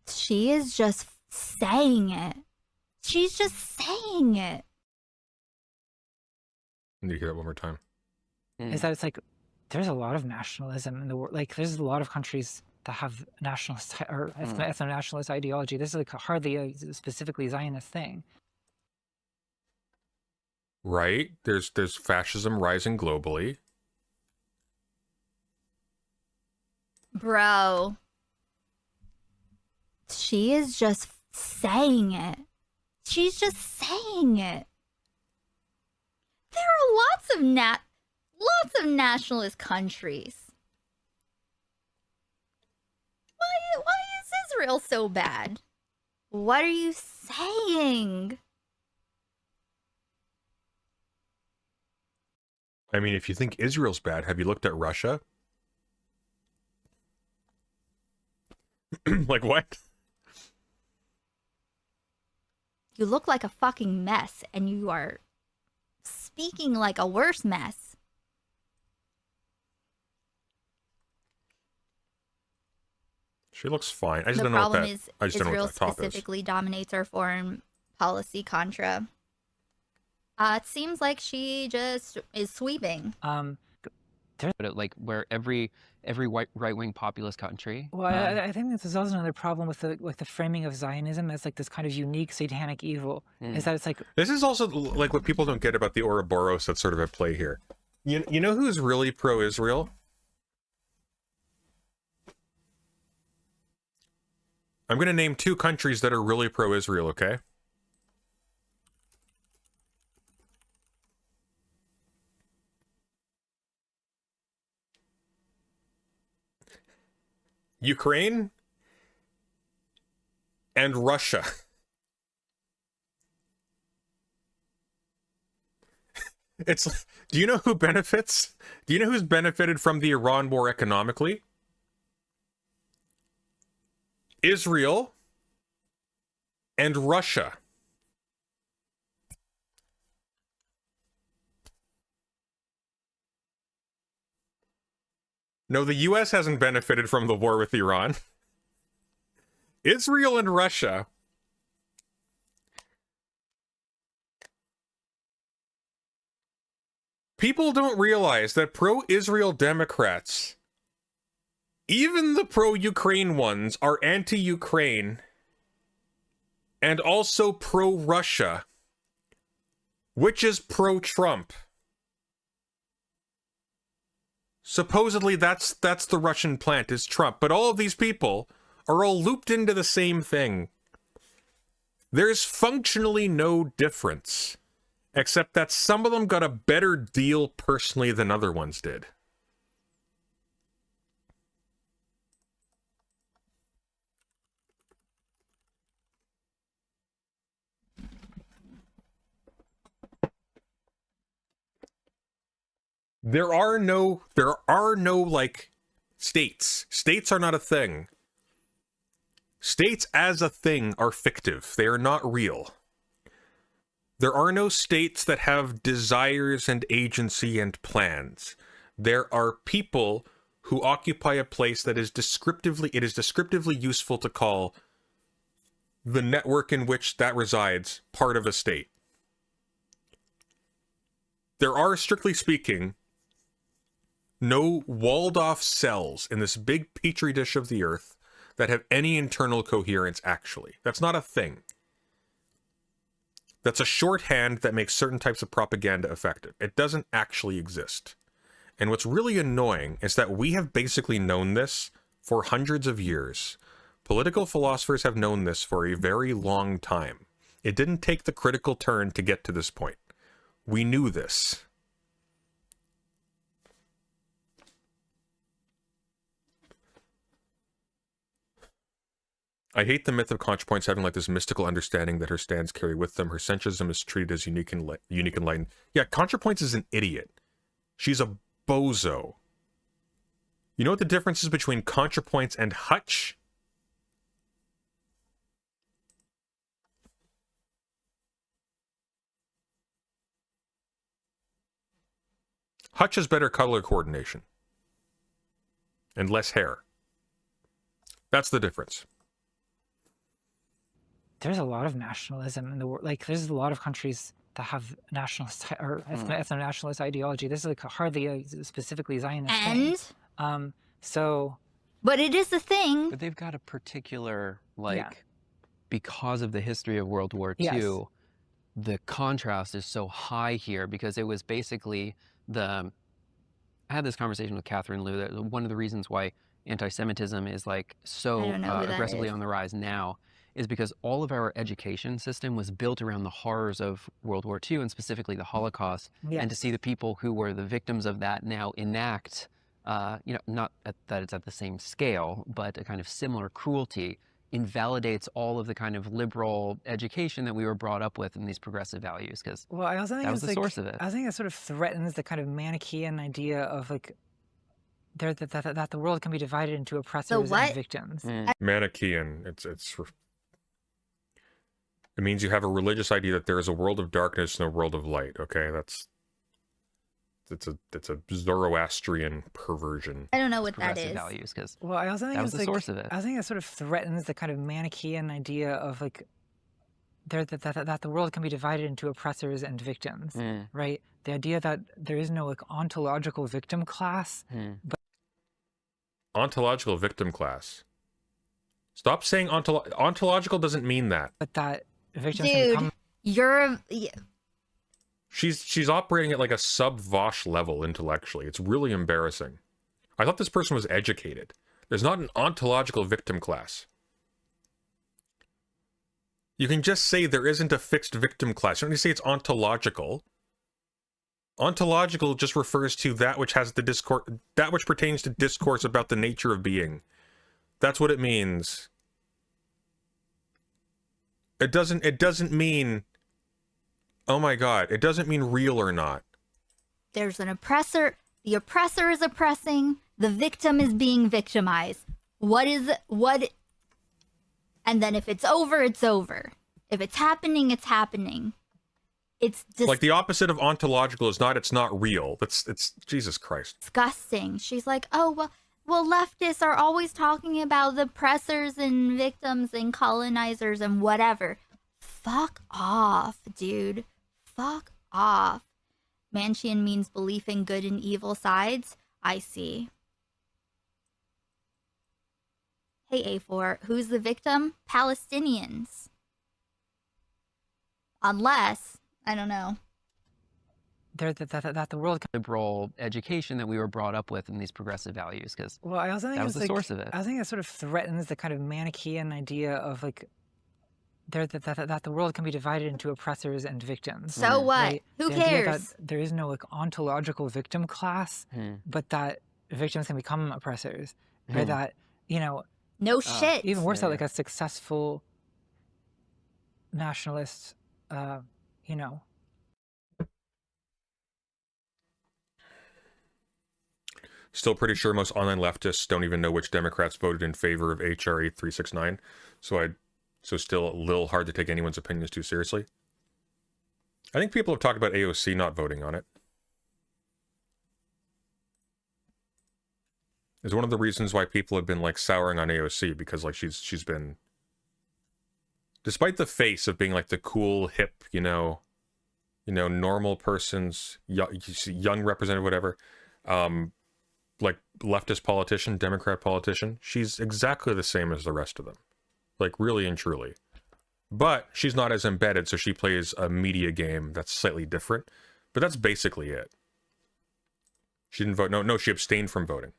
she is just saying it. She's just saying it. Can you hear that one more time? Is that it's like there's a lot of nationalism in the world. Like there's a lot of countries that have nationalist or ethno-nationalist ideology. This is like hardly a specifically Zionist thing. Right. There's fascism rising globally. Bro, she is just saying it. She's just saying it. There are lots of nationalist countries. Why is Israel so bad? What are you saying? I mean, if you think Israel's bad, have you looked at Russia? Like what? You look like a fucking mess, and you are speaking like a worse mess. She looks fine. I just The don't know what problem that. is I just don't know Israel what that top is. specifically dominates our foreign policy contra. It seems like she just is sweeping. But like where every right-wing populist country. Well, I think this is also another problem with the framing of Zionism as like this kind of unique satanic evil. Is that it's like, this is also like what people don't get about the Ouroboros that's sort of at play here. You know who's really pro-Israel? I'm going to name 2 countries that are really pro-Israel, okay? Ukraine and Russia. It's, do you know who benefits? Do you know who's benefited from the Iran war economically? Israel and Russia. No, the US hasn't benefited from the war with Iran. Israel and Russia. People don't realize that pro-Israel Democrats, even the pro-Ukraine ones, are anti-Ukraine and also pro-Russia, which is pro-Trump. Supposedly that's the Russian plant, is Trump, but all of these people are all looped into the same thing. There's functionally no difference, except that some of them got a better deal personally than other ones did. There are no like states. States are not a thing. States as a thing are fictive. They are not real. There are no states that have desires and agency and plans. There are people who occupy a place that is descriptively useful to call the network in which that resides part of a state. There are, strictly speaking, no walled-off cells in this big petri dish of the earth that have any internal coherence, actually. That's not a thing. That's a shorthand that makes certain types of propaganda effective. It doesn't actually exist. And what's really annoying is that we have basically known this for hundreds of years. Political philosophers have known this for a very long time. It didn't take the critical turn to get to this point. We knew this. I hate the myth of Contrapoints having like this mystical understanding that her stands carry with them. Her centrism is treated as unique and enlightened. Yeah, Contrapoints is an idiot. She's a bozo. You know what the difference is between Contrapoints and Hutch? Hutch has better color coordination. And less hair. That's the difference. There's a lot of nationalism in the world. Like, there's a lot of countries that have nationalist or ethno-nationalist ideology. This is like hardly a specifically Zionist thing. So... But it is a thing. But they've got a particular, like, because of the history of World War II, the contrast is so high here because it was basically I had this conversation with Catherine Liu that one of the reasons why anti-Semitism is like so aggressively on the rise now is because all of our education system was built around the horrors of World War II and specifically the Holocaust. And to see the people who were the victims of that now enact, you know, not that it's at the same scale, but a kind of similar cruelty invalidates all of the kind of liberal education that we were brought up with in these progressive values, because I also think that was the source of it. I think it sort of threatens the kind of Manichaean idea of like that the world can be divided into oppressors and victims. Manichaean, it means you have a religious idea that there is a world of darkness and a world of light. Okay, it's a Zoroastrian perversion. I don't know what that is. Values, because I also think that was the source of it. I think it sort of threatens the kind of Manichaean idea of like that the world can be divided into oppressors and victims, right? The idea that there is no like ontological victim class, but ontological victim class. Stop saying ontological doesn't mean that. But that victims can become. She's operating at like a sub-Vosh level intellectually. It's really embarrassing. I thought this person was educated. There's not an ontological victim class. You can just say there isn't a fixed victim class. You don't need to say it's ontological. Ontological just refers to that which has the discourse, that which pertains to discourse about the nature of being. That's what it means. It doesn't mean, oh my god, it doesn't mean real or not. There's an oppressor, the oppressor is oppressing, the victim is being victimized. And then if it's over, it's over. If it's happening, it's happening. It's like the opposite of ontological is not, it's not real. It's Jesus Christ. Disgusting. She's like, oh, well, leftists are always talking about the oppressors and victims and colonizers and whatever. Fuck off, dude. Fuck off. Manchian means belief in good and evil sides. I see. Hey, A4, who's the victim? Palestinians. Unless, I don't know. That the world can... liberal education that we were brought up with in these progressive values, because well, I also think that was the source of it. I think it sort of threatens the kind of Manichaean idea of like that the world can be divided into oppressors and victims. So what? Right? Who the cares? Idea that there is no like ontological victim class, but that victims can become oppressors. Or that, you know, no shit. Even worse, that like a successful nationalist, you know. Still pretty sure most online leftists don't even know which Democrats voted in favor of HR 8369. So still a little hard to take anyone's opinions too seriously. I think people have talked about AOC not voting on it. It's one of the reasons why people have been like souring on AOC, because like she's been, despite the face of being like the cool, hip, you know, normal person's young representative, whatever, like leftist politician, Democrat politician, she's exactly the same as the rest of them. Like really and truly. But she's not as embedded, so she plays a media game that's slightly different. But that's basically it. She didn't vote. No, she abstained from voting.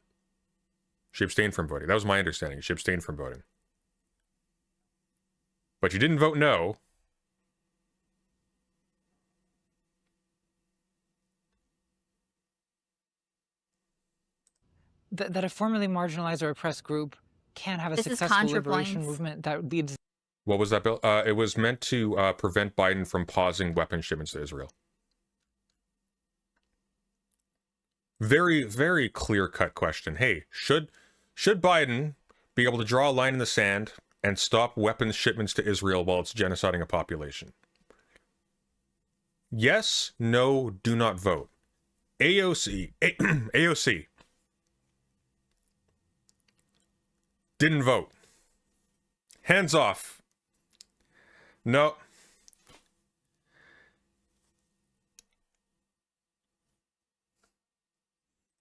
She abstained from voting. That was my understanding. She abstained from voting. But she didn't vote no. That a formerly marginalized or oppressed group can have a successful liberation movement that leads. What was that bill? It was meant to prevent Biden from pausing weapons shipments to Israel. Very, very clear-cut question. Hey, should Biden be able to draw a line in the sand and stop weapons shipments to Israel while it's genociding a population? Yes, no, do not vote. AOC didn't vote. Hands off. No.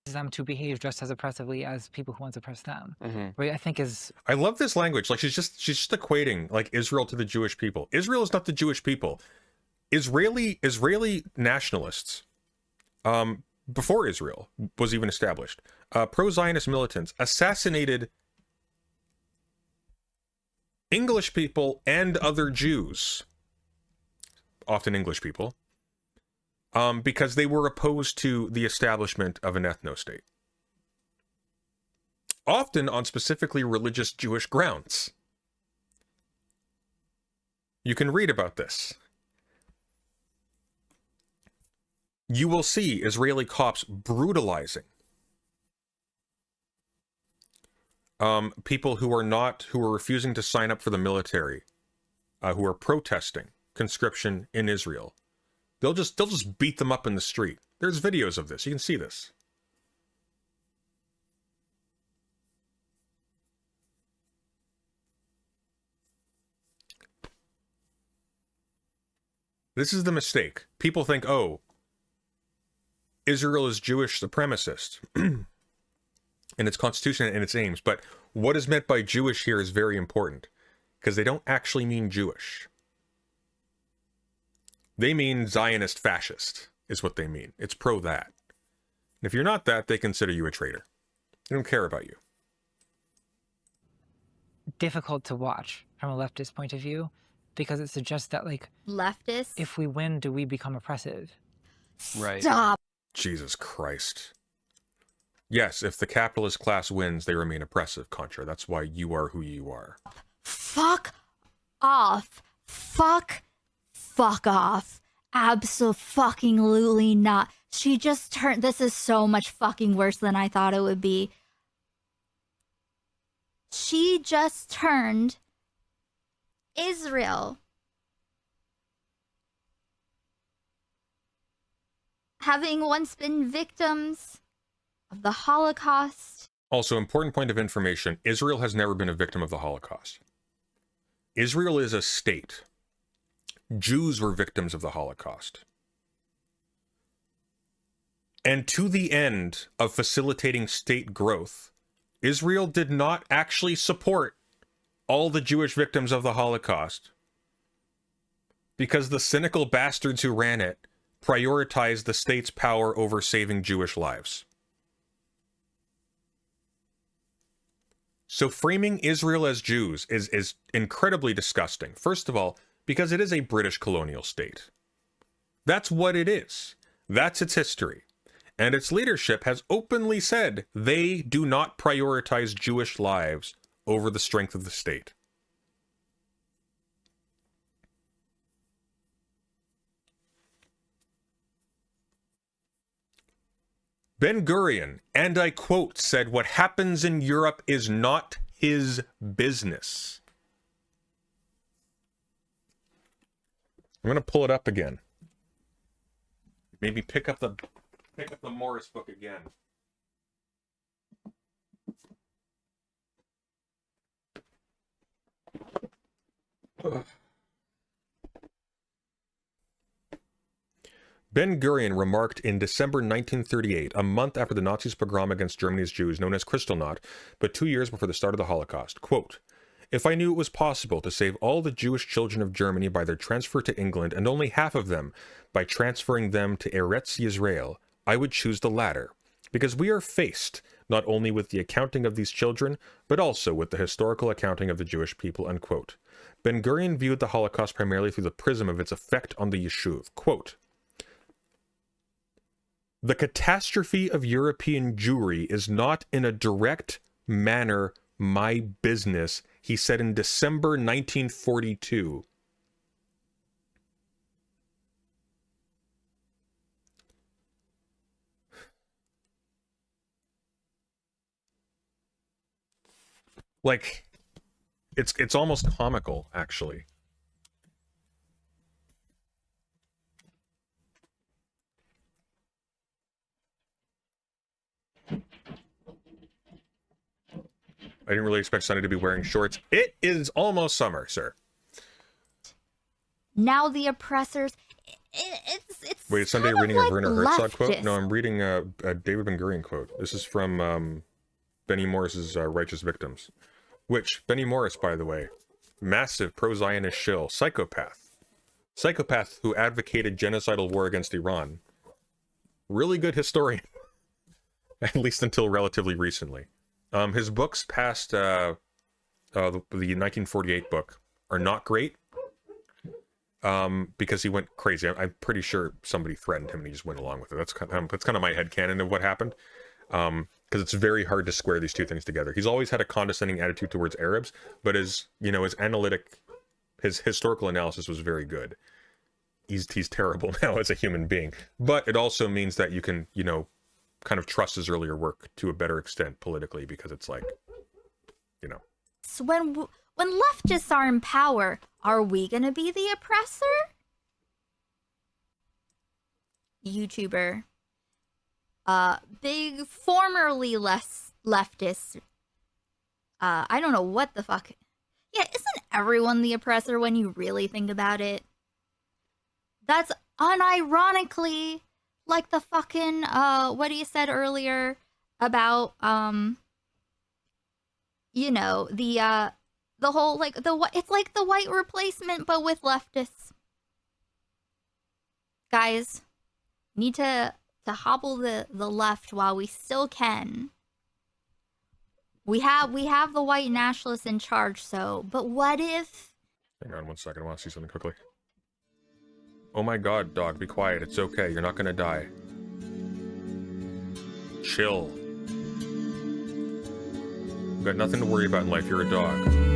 Them to behave just as oppressively as people who once oppressed them. Right? I think is. I love this language. Like she's just equating like Israel to the Jewish people. Israel is not the Jewish people. Israeli nationalists, before Israel was even established, pro-Zionist militants assassinated English people and other Jews, often English people, because they were opposed to the establishment of an ethnostate. Often on specifically religious Jewish grounds. You can read about this. You will see Israeli cops brutalizing people who are refusing to sign up for the military, who are protesting conscription in Israel. They'll just beat them up in the street. There's videos of this. You can see this. This is the mistake. People think, oh, Israel is Jewish supremacist in its constitution and its aims. But what is meant by Jewish here is very important, because they don't actually mean Jewish. They mean Zionist fascist, is what they mean. It's pro that. And if you're not that, they consider you a traitor. They don't care about you. Difficult to watch from a leftist point of view, because it suggests that, like, Leftist? if we win, do we become oppressive? Right. Stop. Jesus Christ. Yes, if the capitalist class wins, they remain oppressive, Contra. That's why you are who you are. Fuck off. Fuck off. Abso-fucking-lutely not. She just turned... This is so much fucking worse than I thought it would be. She just turned Israel, having once been victims of the Holocaust. Also, important point of information, Israel has never been a victim of the Holocaust. Israel is a state. Jews were victims of the Holocaust. And to the end of facilitating state growth, Israel did not actually support all the Jewish victims of the Holocaust, because the cynical bastards who ran it prioritized the state's power over saving Jewish lives. So framing Israel as Jews is incredibly disgusting. First of all, because it is a British colonial state. That's what it is. That's its history. And its leadership has openly said they do not prioritize Jewish lives over the strength of the state. Ben-Gurion, and I quote, said, "What happens in Europe is not his business." I'm going to pull it up again. Maybe pick up the Morris book again. Ben-Gurion remarked in December 1938, a month after the Nazis' pogrom against Germany's Jews, known as Kristallnacht, but 2 years before the start of the Holocaust, quote, "If I knew it was possible to save all the Jewish children of Germany by their transfer to England, and only half of them by transferring them to Eretz Yisrael, I would choose the latter, because we are faced not only with the accounting of these children, but also with the historical accounting of the Jewish people," unquote. Ben-Gurion viewed the Holocaust primarily through the prism of its effect on the Yishuv. Quote, "The catastrophe of European Jewry is not in a direct manner my business," he said in December 1942. Like, it's almost comical, actually. I didn't really expect Sunny to be wearing shorts. It is almost summer, sir. Now the oppressors... It's Wait, is Sunday kind of reading like a Werner Herzog leftist. quote? No, I'm reading a David Ben-Gurion quote. This is from Benny Morris's Righteous Victims. Which, Benny Morris, by the way, massive pro-Zionist shill, psychopath. Psychopath who advocated genocidal war against Iran. Really good historian. At least until relatively recently. His books past the 1948 book are not great. Because he went crazy. I'm pretty sure somebody threatened him and he just went along with it. That's kind of my headcanon of what happened. Because it's very hard to square these two things together. He's always had a condescending attitude towards Arabs, but his historical analysis was very good. He's terrible now as a human being. But it also means that you can, kind of trust his earlier work to a better extent politically, because it's like, So when leftists are in power, are we gonna be the oppressor? YouTuber. Big, formerly less leftist. I don't know what the fuck. Yeah, isn't everyone the oppressor when you really think about it? That's unironically like the fucking what you said earlier about you know, the whole like it's like the white replacement but with leftists. Guys, need to hobble the left while we still can. We have the white nationalists in charge, so but what if... Hang on 1 second, I want to see something quickly. Oh my god, dog, be quiet, it's okay, you're not gonna die. Chill. You've got nothing to worry about in life, you're a dog.